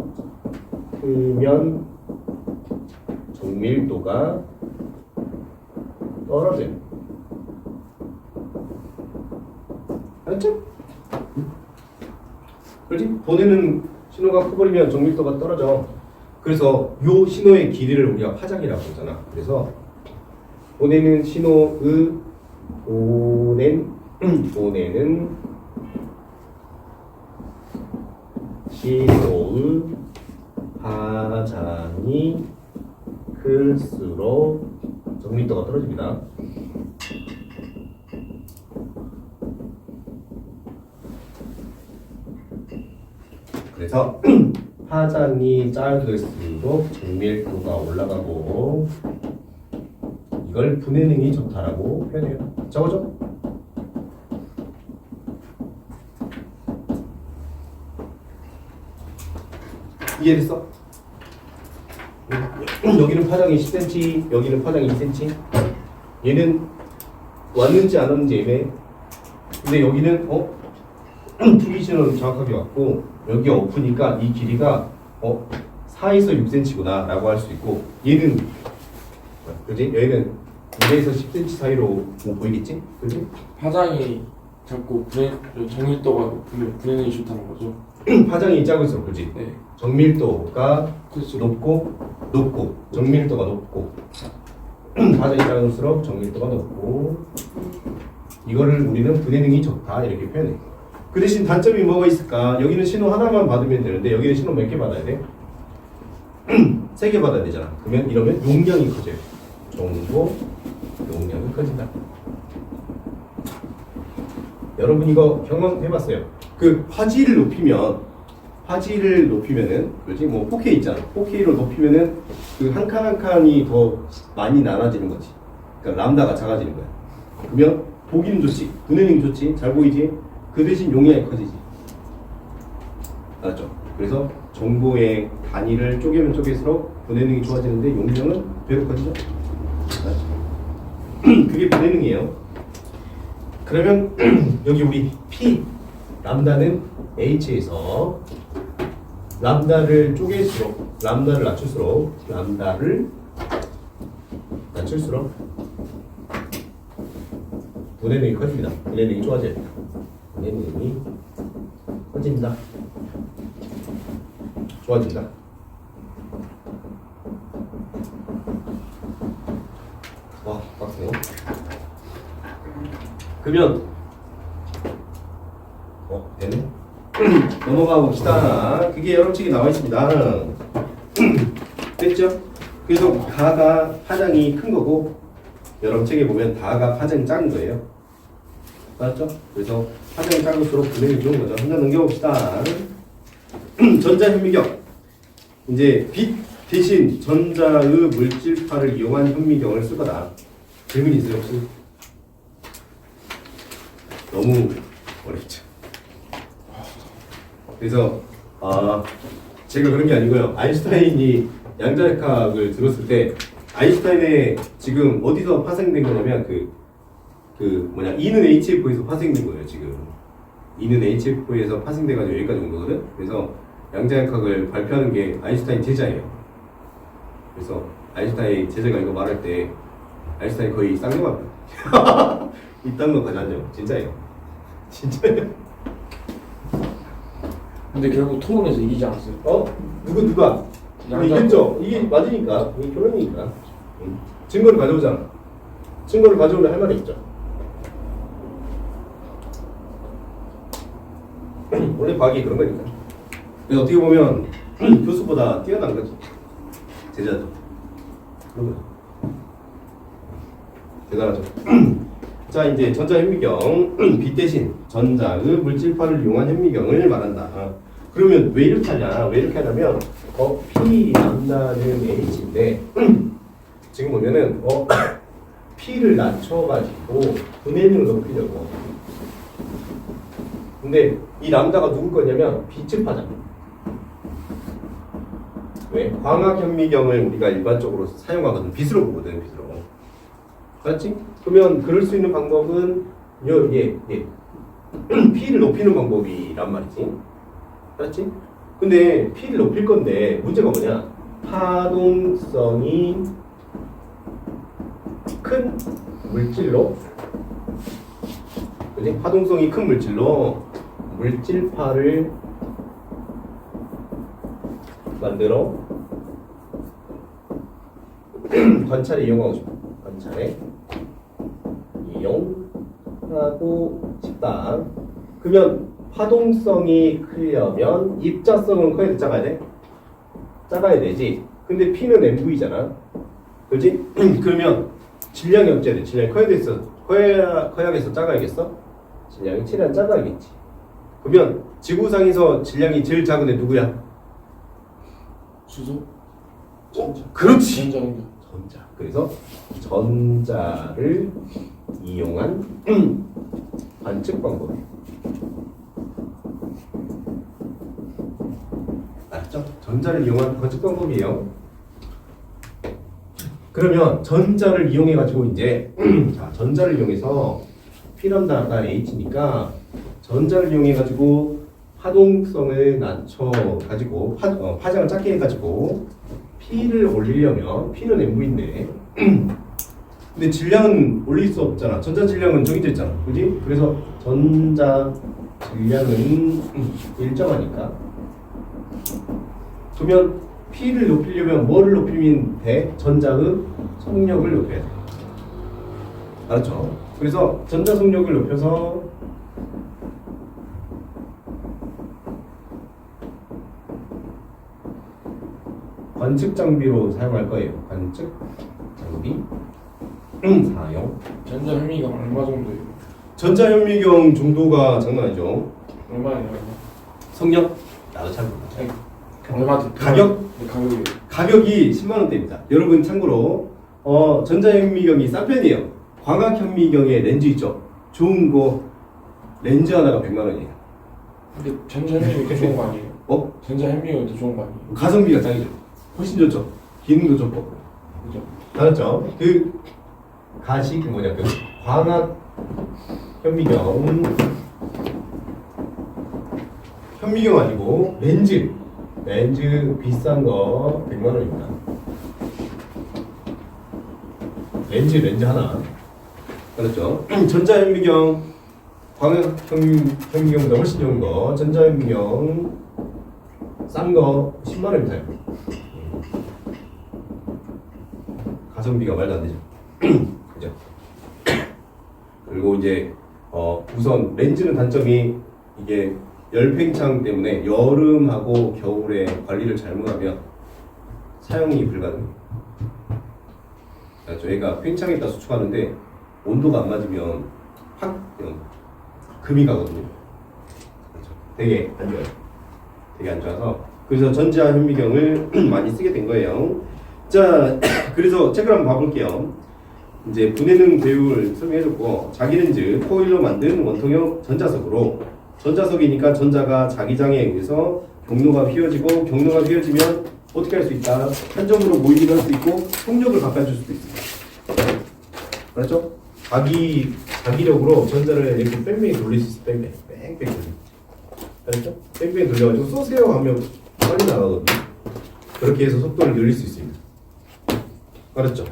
크면 정밀도가 떨어져요. 알았죠? 그렇지? 보내는 신호가 커버리면 정밀도가 떨어져. 그래서 요 신호의 길이를 우리가 파장이라고 하잖아. 그래서 보내는 신호의 보내는 신호의 파장이 클수록 정밀도가 떨어집니다. 그래서 파장이 짧을수록 정밀도가 올라가고 이걸 분해능이 좋다라고 표현해요. 적어줘. 이해됐어? 여기는 파장이 10cm, 여기는 파장이 2cm. 얘는 왔는지 안 왔는지 애매해. 근데 여기는 투기 신호는 정확하게 왔고 여기가 오프니까 이 길이가 4에서 6cm구나 라고 할 수 있고 얘는 그지? 여기는 2에서 10cm 사이로 뭐 보이겠지? 그지? 파장이 자꾸 정밀도가 높으면 분해능이 좋다는 거죠. 파장이 작을수록 그지? 네. 정밀도가 그렇죠. 높고 정밀도가 높고 파장이 작을수록 정밀도가 높고 이거를 우리는 분해능이 좋다 이렇게 표현해. 그 대신 단점이 뭐가 있을까? 여기는 신호 하나만 받으면 되는데 여기는 신호 몇 개 받아야 돼? 3개 받아야 되잖아. 그러면 이러면 용량이 커져요. 정보 용량이 커진다. 여러분 이거 경험해봤어요. 그 화질을 높이면은 그렇지 뭐 4K 있잖아. 4K로 높이면은 그 한 칸 한 칸이 더 많이 나눠지는 거지. 그러니까 람다가 작아지는 거야. 그러면 보기는 좋지, 분해능이 좋지, 잘 보이지. 그 대신 용량이 커지지. 알았죠? 그래서 정보의 단위를 쪼개면 쪼갤수록 분해능이 좋아지는데 용량은 배로 커지죠. 알았죠? 그게 분해능이에요. 그러면 여기 우리 P 람다는 H에서 람다를 쪼갤수록 람다를 낮출수록 분해능이 커집니다. 분해능이 좋아져요. 분해능이 커집니다. 좋아진다. 와, 빡세요. 그러면 되네. 넘어가 봅시다. 그게 여러 책에 나와 있습니다. 됐죠? 그래서 가가 파장이 큰 거고 여러 책에 보면 다가 파장이 작은 거예요. 맞죠? 그래서 파장이 작을수록 분해능이 좋은 거죠. 한번 넘겨봅시다. 전자현미경. 이제 빛 대신 전자의 물질파를 이용한 현미경을 쓰거나. 질문 있어요 혹시? 너무 어렵죠. 그래서 제가 그런 게 아니고요. 아인슈타인이 양자역학을 들었을 때 아인슈타인의 지금 어디서 파생된 거냐면 E는 HF에서 파생된 거예요. 지금 E는 HF에서 파생돼가지고 여기까지 온 거거든. 그래서 양자역학을 발표하는 게 아인슈타인 제자예요. 그래서 아인슈타인 제자가 이거 말할 때 아인슈타인 거의 쌍욕합니다. 이딴 거 가져왔죠. 진짜예요. 진짜예요. 근데 결국 토론에서 이기지 않았어요. 누가? 양자- 이겼죠. 이게 맞으니까. 이게 결론이니까. 증거를 가져오잖아. 증거를 가져오면 할 말이 있죠. 원래 과학이 그런 거니까. 그래서 어떻게 보면 교수보다 뛰어난 거지. 제자도. 그런 거. 대단하죠. 자, 이제 전자현미경, 빛 대신 전자의 물질파를 이용한 현미경을 말한다. 그러면 왜 이렇게 하냐? 왜 이렇게 하냐면 P 람다는 H인데 지금 보면은 P를 낮춰가지고 분해능을 높이려고. 근데 이 람다가 누구 거냐면 빛을 파잖아. 왜? 광학현미경을 우리가 일반적으로 사용하거든. 빛으로 보거든. 빛으로. 맞지? 그러면 그럴 수 있는 방법은 P를 높이는 방법이란 말이지. 맞지? 근데 P를 높일 건데 문제가 뭐냐? 파동성이 큰 물질로, 그지? 파동성이 큰 물질로 물질파를 만들어 관찰에 이용하고 싶어. 관찰에 이용하고 싶다. 그러면 파동성이 크려면 입자성은 커야 돼, 작아야 돼? 작아야 되지. 근데 P는 MV잖아. 그렇지? 그러면 질량이 어째야 돼? 질량이 커야겠어? 작아야겠어? 질량이 최대한 작아야겠지. 그러면 지구상에서 질량이 제일 작은 애 누구야? 수소? 그렇지. 전자인가? 전자. 그래서 전자를 이용한 관측 방법이에요. 알았죠? 전자를 이용한 관측 방법이에요. 그러면 전자를 이용해 가지고 이제 자, 전자를 이용해서 P람다가 H니까 전자를 이용해 가지고 파동성을 낮춰 가지고 파장을 작게 해 가지고 P를 올리려면 P는 MV인데 근데 질량은 올릴 수 없잖아. 전자 질량은 정해져 있잖아. 그지? 그래서 전자 질량은 일정하니까 그러면 P를 높이려면 뭐를 높이면 돼? 전자의 속력을 높여야 돼. 알았죠? 그래서 전자 속력을 높여서 관측 장비로 사용할 거예요. 관측 장비 사용. 전자현미경 얼마 정도예요? 전자현미경 정도가 장난 아니죠. 얼마예요? 성력? 나도 잘 몰라. 아니, 얼마 가격? 네, 가격이 가격이 10만 원대입니다. 여러분 참고로 전자현미경이 싼 편이에요. 광학현미경의 렌즈 있죠. 좋은 거 렌즈 하나가 100만 원이에요. 근데 전자현미경이 더 좋은 거 아니에요? 전자현미경이 더 좋은 거 아니에요? 가성비가 짱이죠. 훨씬 좋죠. 기능도 좋고. 그죠? 알았죠? 그 뭐냐 그 광학 현미경 아니고 렌즈 비싼 거 100만 원입니다. 렌즈 하나. 알았죠? 전자현미경 광학현미경보다 훨씬 좋은 거 전자현미경 싼 거 10만 원입니다. 가성비가 말도 안 되죠. 그죠? 그리고 이제 우선 렌즈는 단점이 이게 열팽창 때문에 여름하고 겨울에 관리를 잘못하면 사용이 불가능해요. 저희가 팽창에다 수축하는데 온도가 안 맞으면 확 금이 가거든요. 그렇죠? 되게 안 좋아요. 되게 안 좋아서 그래서 전자현미경을 많이 쓰게 된 거예요. 자, 그래서 책을 한번 봐볼게요. 이제 분해능 배율을 설명해줬고 자기 렌즈 코일로 만든 원통형 전자석으로 전자석이니까 전자가 자기장에 의해서 경로가 휘어지고 경로가 휘어지면 어떻게 할 수 있다? 한 점으로 모이기도 할 수 있고 속력을 바꿔줄 수도 있습니다. 그렇죠? 자기력으로 전자를 이렇게 뺑뺑이 돌릴 수 있어. 뺑뺑 돌려. 알았죠? 뺑뺑 돌려가지고 쏘세요 하면 빨리 나가거든요. 그렇게 해서 속도를 늘릴 수 있습니다. 알았죠?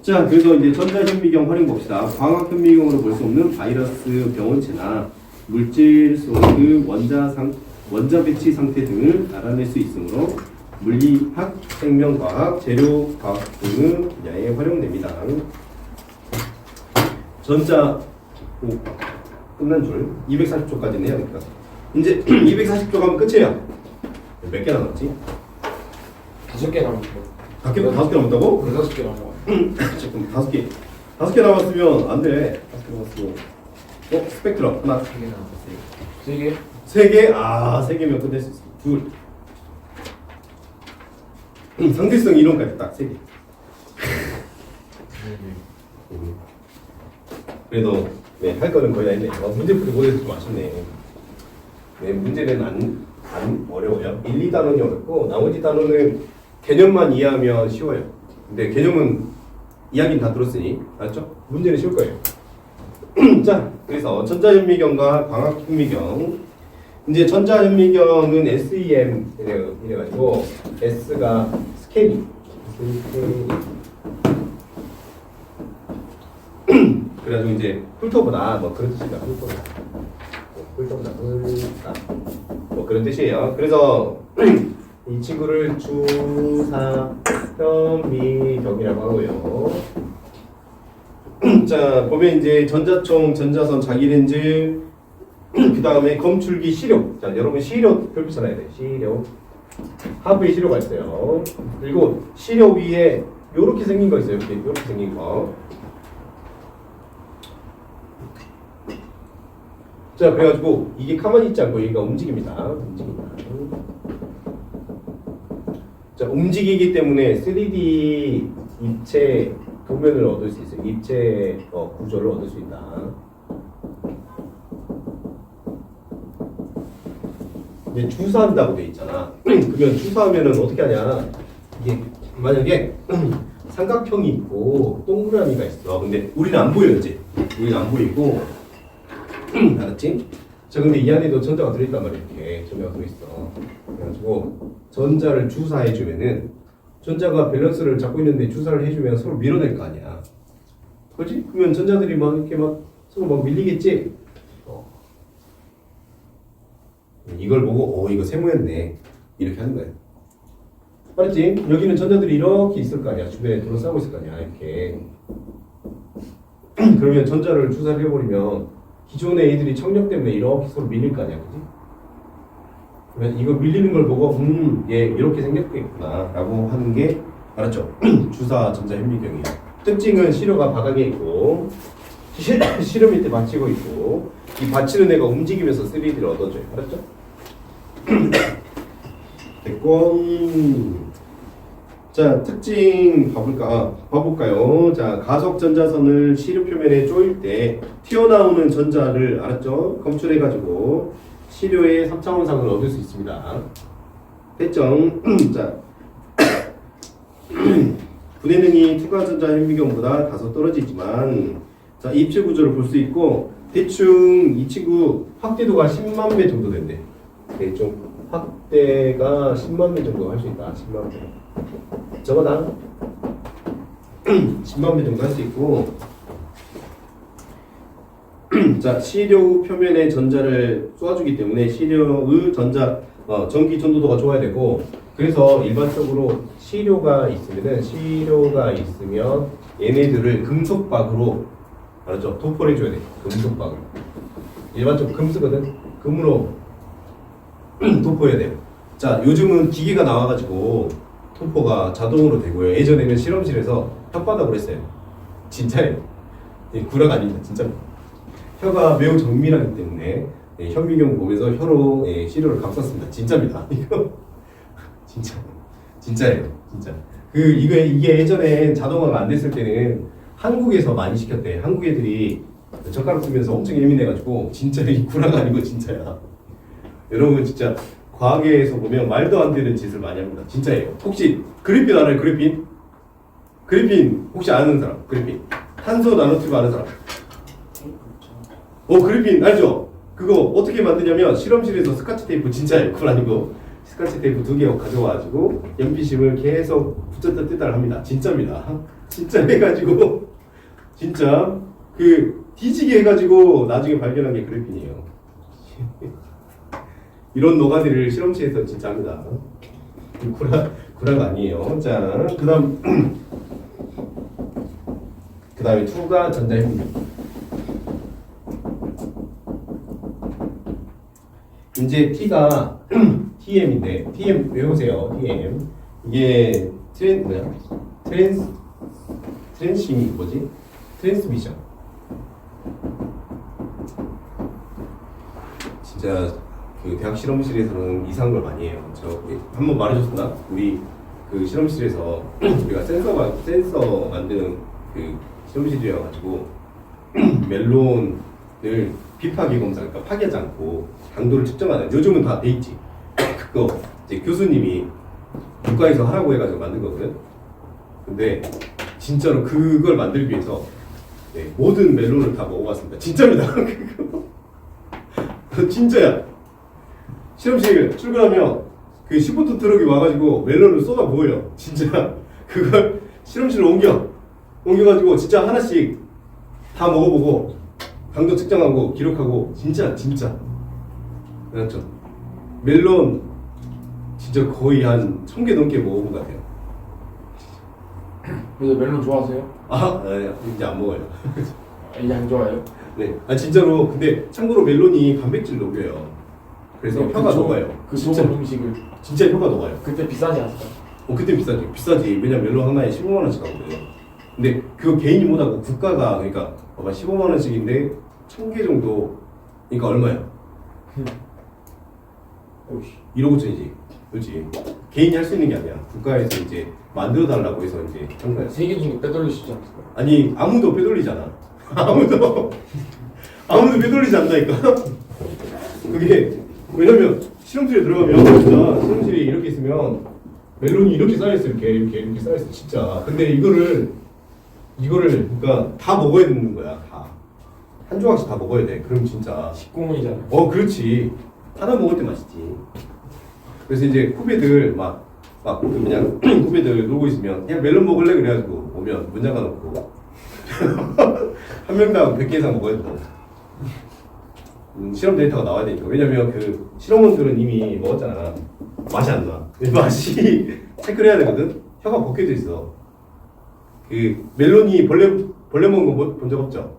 자, 그래서 이제 전자현미경 활용 봅시다. 광학현미경으로 볼 수 없는 바이러스 병원체나 물질 속의 원자 배치 상태 등을 알아낼 수 있으므로 물리학, 생명과학, 재료과학 등의 분야에 활용됩니다. 전자 끝난 줄 240초까지는 해야 될 것 같아. 이제 240초 가면 끝이에요. 몇 개 남았지? 5개 남았어. 다섯 개 남았다고? 5개 남았어. 지금 5개 남았으면 안 돼. 5개 남았으면 스펙트럼 하나, 3개? 3개? 3개면 끝낼 수 있어. 둘. 상대성 이론까지 딱 3개. 그래도 할 거는 거의 다 했네. 문제 풀이 못해서 좀 아쉽네. 문제는 안 어려워요. 1, 2단원이 어렵고 나머지 단원은 개념만 이해하면 쉬워요. 근데 개념은 이야기는 다 들었으니 알았죠? 문제는 쉬울 거예요. 자, 그래서 전자현미경과 광학현미경. 이제 전자현미경은 SEM 이래가지고 S가 스케일이. 그래가지고 이제 훑어보다 뭐 그런 뜻이다. 훑어보다 뭐 그런 뜻이에요. 그래서 이 친구를 주사현미경이라고 하고요. 자, 보면 이제 전자총, 전자선, 자기렌즈, 그 다음에 검출기, 시력. 자, 여러분 시력 별표 찾아야 돼. 시력. 하부에 시료가 있어요. 그리고 시력 위에 요렇게 생긴 거 있어요. 요렇게 생긴 거. 자, 그래가지고 이게 가만히 있지 않고 얘가 움직입니다. 움직인다. 자, 움직이기 때문에 3D 입체 도면을 얻을 수 있어요. 입체 구조를 얻을 수 있다. 이제 주사한다고 돼 있잖아. 그러면 주사하면은 어떻게 하냐? 이게 만약에 삼각형이 있고 동그라미가 있어. 근데 우리는 안 보여 이제. 우리는 안 보이고. 알았지? 자, 근데 이 안에도 전자가 들어있단 말이야. 이렇게 전자가 들어있어. 그래가지고 전자를 주사해주면은 전자가 밸런스를 잡고 있는데 주사를 해주면 서로 밀어낼 거 아니야. 그렇지? 그러면 전자들이 막 이렇게 막 서로 막 밀리겠지? 이걸 보고 이거 세모였네 이렇게 하는 거야. 알았지? 여기는 전자들이 이렇게 있을 거 아니야. 주변에 둘러싸고 있을 거 아니야. 이렇게. 그러면 전자를 주사를 해버리면 기존의 애들이 청력 때문에 이렇게 서로 밀릴 거 아니야. 그지? 그러면 이거 밀리는 걸 보고 얘 이렇게 생겼겠구나 라고 하는 게 알았죠? 주사 전자현미경이에요. 특징은 시료가 바닥에 있고 시료 밑에 받치고 있고 이 받치는 애가 움직이면서 3D를 얻어줘요. 알았죠? 됐고. 자, 특징 봐볼까요? 자, 가속 전자선을 시료 표면에 쪼일 때 튀어나오는 전자를 알았죠? 검출해가지고 시료의 3차원상을 얻을 수 있습니다. 됐죠? 자, 분해능이 투과전자현미경보다 다소 떨어지지만 자, 입체 구조를 볼 수 있고 대충 이 친구 확대도가 10만 배 정도 된대. 대충 확대가 10만 배 정도 할 수 있다. 10만 배. 저거다. 10만 배 정도 할 수 있고. 자, 시료 표면에 전자를 쏘아주기 때문에 시료의 전기 전도도가 좋아야 되고, 그래서 일반적으로 시료가 있으면 얘네들을 금속박으로 알았죠? 도포를 해줘야 돼. 금속박을. 일반적으로 금 쓰거든. 금으로 도포해야 돼요. 자, 요즘은 기계가 나와가지고 도포가 자동으로 되고요. 예전에는 실험실에서 혓바닥으로 했어요. 진짜예요. 구라가 아닙니다. 진짜. 혀가 매우 정밀하기 때문에 현미경 보면서 혀로 시료를 감쌌습니다. 진짜입니다. 이거 진짜예요. 진짜. 이게 예전에 자동화가 안 됐을 때는 한국에서 많이 시켰대. 한국 애들이 젓가락 쓰면서 엄청 예민해가지고 진짜 이 구라가 아니고 진짜야. 여러분 진짜 과학에서 보면 말도 안 되는 짓을 많이 합니다. 진짜예요. 혹시 그래핀 알아요? 그래핀? 그래핀 혹시 아는 사람? 그래핀. 탄소 나노튜브 아는 사람? 그래핀 알죠? 그거 어떻게 만드냐면 실험실에서 스카치 테이프 진짜예요. 그건 아니고 스카치 테이프 2개 가져와가지고 연필심을 계속 붙였다 뗐다 합니다. 진짜입니다. 진짜 해가지고 진짜 뒤지게 해가지고 나중에 발견한 게 그래핀이에요. 이런 노가리를 실험실에서 진짜 합니다. 구라가 아니에요. 자, 그다음에 투가 전자협력. 이제 T가 TM인데 TM 외우세요. TM 이게 트랜스미시 뭐지? 트랜스미션. 진짜 그 대학 실험실에서는 이상한 걸 많이 해요. 저 한번 말해줬나? 우리 그 실험실에서 우리가 센서 만드는 그 실험실이어가지고 멜론을 비파기 검사, 그러니까 파괴하지 않고 당도를 측정하는, 요즘은 다 돼 있지. 그거 이제 교수님이 국가에서 하라고 해가지고 만든 거거든. 근데 진짜로 그걸 만들기 위해서 네, 모든 멜론을 다 먹어봤습니다. 진짜입니다. 그거 진짜야. 실험실 출근하면 그 10톤 트럭이 와가지고 멜론을 쏟아 부어요. 진짜 그걸 실험실로 옮겨가지고 진짜 하나씩 다 먹어보고 당도 측정하고 기록하고 진짜 그렇죠. 멜론 진짜 거의 한 1000개 넘게 먹어본 것 같아요. 그래서 멜론 좋아하세요? 네, 이제 안 먹어요. 이제 안 좋아해요? 네, 진짜로. 근데 참고로 멜론이 단백질 녹여요. 그래서 네, 혀가 녹아요. 그 진짜 좋은 음식을 진짜 혀가 녹아요. 그때 비싸지 않았어요? 그때 비싸지. 왜냐면 멜론 하나에 15만 원씩 하거든요. 근데 그거 개인이 못하고 국가가, 그러니까 봐봐, 15만 원씩인데 1000개 정도, 그러니까 얼마야? 1억 5천이지. 그렇지. 개인이 할 수 있는 게 아니야. 국가에서 이제 만들어 달라고 해서 이제 한 거야. 세계 중에 빼돌릴 수 있지 않을까요? 아니, 아무도 빼돌리잖아. 아무도 빼돌리지 않다니까. 그게 왜냐면 실험실에 들어가면 진짜 실험실이 이렇게 있으면 멜론이 이렇게 쌓여있어. 이렇게 쌓여있어 진짜. 근데 이거를 그러니까 다 먹어야 되는 거야. 다 한 조각씩 다 먹어야 돼. 그럼 진짜 식구문이잖아요. 그렇지. 하나 먹을 때 맛있지. 그래서 이제 후배들 막 그냥 후배들 놀고 있으면 야 멜론 먹을래? 그래가지고 오면 문 잠가놓고 한 명당 100개 이상 먹어야 된다. 실험 데이터가 나와야 되니까. 왜냐면 그 실험원들은 이미 먹었잖아. 맛이 안 나. 맛이 체크를 해야 되거든. 혀가 벗겨져 있어. 그 멜론이 벌레 먹는 거 본 적 없죠?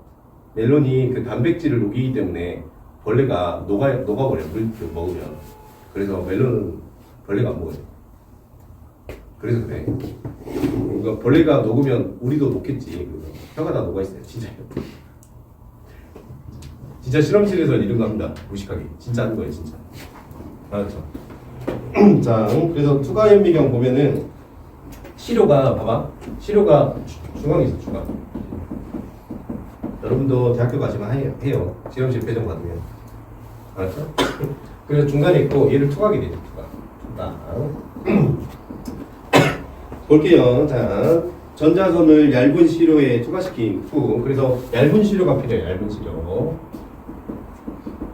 멜론이 그 단백질을 녹이기 때문에 벌레가 녹아버려. 물 먹으면. 그래서 멜론은 벌레가 안 먹어요. 그래서 그래. 그러니까 벌레가 녹으면 우리도 녹겠지. 혀가 다 녹아 있어요. 진짜요. 진짜 실험실에서 이런 거 합니다. 무식하게. 진짜 하는 거예요, 진짜. 알았죠? 자, 그래서 투과현미경 보면은 시료가 봐봐. 시료가 중앙에 있어, 중앙. 여러분도 대학교 가시면 해요. 실험실 배정 받으면. 알았죠? 그래서 중간에 있고 얘를 투과하게 되죠, 투과. 볼게요. 자, 전자선을 얇은 시료에 투과시킨 투. 그래서 얇은 시료가 필요해요, 얇은 시료.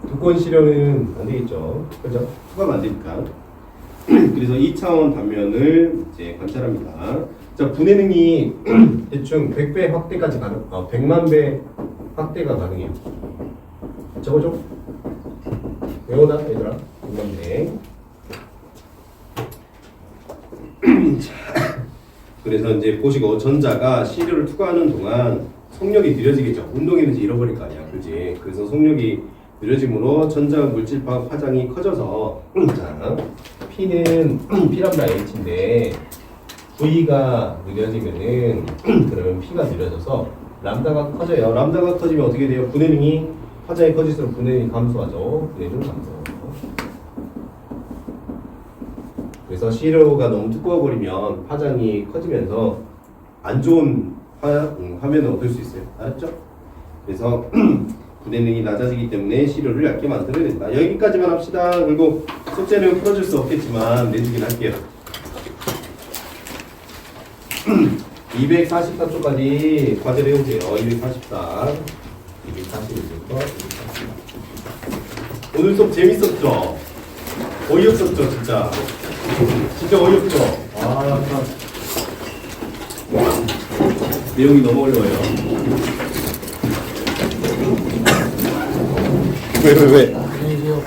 두꺼운 시료는 안 되겠죠. 그죠? 투과가 안 되니까. 그래서 2차원 단면을 이제 관찰합니다. 자, 분해능이 대충 100배 확대까지 100만 배 확대가 가능해요. 적어줘. 외워놔, 얘들아. 100만 배. 그래서 이제 보시고 전자가 시료를 투과하는 동안 속력이 느려지겠죠. 운동 에너지 잃어버릴 거 아니야, 그지? 그래서 속력이 느려짐으로 전자 물질파 파장이 커져서 자, P는 P랍니다 H인데 V가 느려지면은 그러면 P가 느려져서 람다가 커져요. 람다가 커지면 어떻게 돼요? 분해능이 파장이 커질수록 분해능이 감소하죠. 분해능 감소. 그래서 시료가 너무 두꺼워버리면 파장이 커지면서 안 좋은 화면을 얻을 수 있어요. 알았죠? 그래서 분해능이 낮아지기 때문에 시료를 얇게 만들어야 된다. 여기까지만 합시다. 그리고 숙제는 풀어줄 수 없겠지만 내주긴 할게요. 244쪽까지 과제를 해오세요. 244. 241쪽. 오늘 수업 재밌었죠? 어이없었죠, 진짜. 진짜 어이없죠? 참. 내용이 너무 어려워요. 왜? 안녕히 계세요.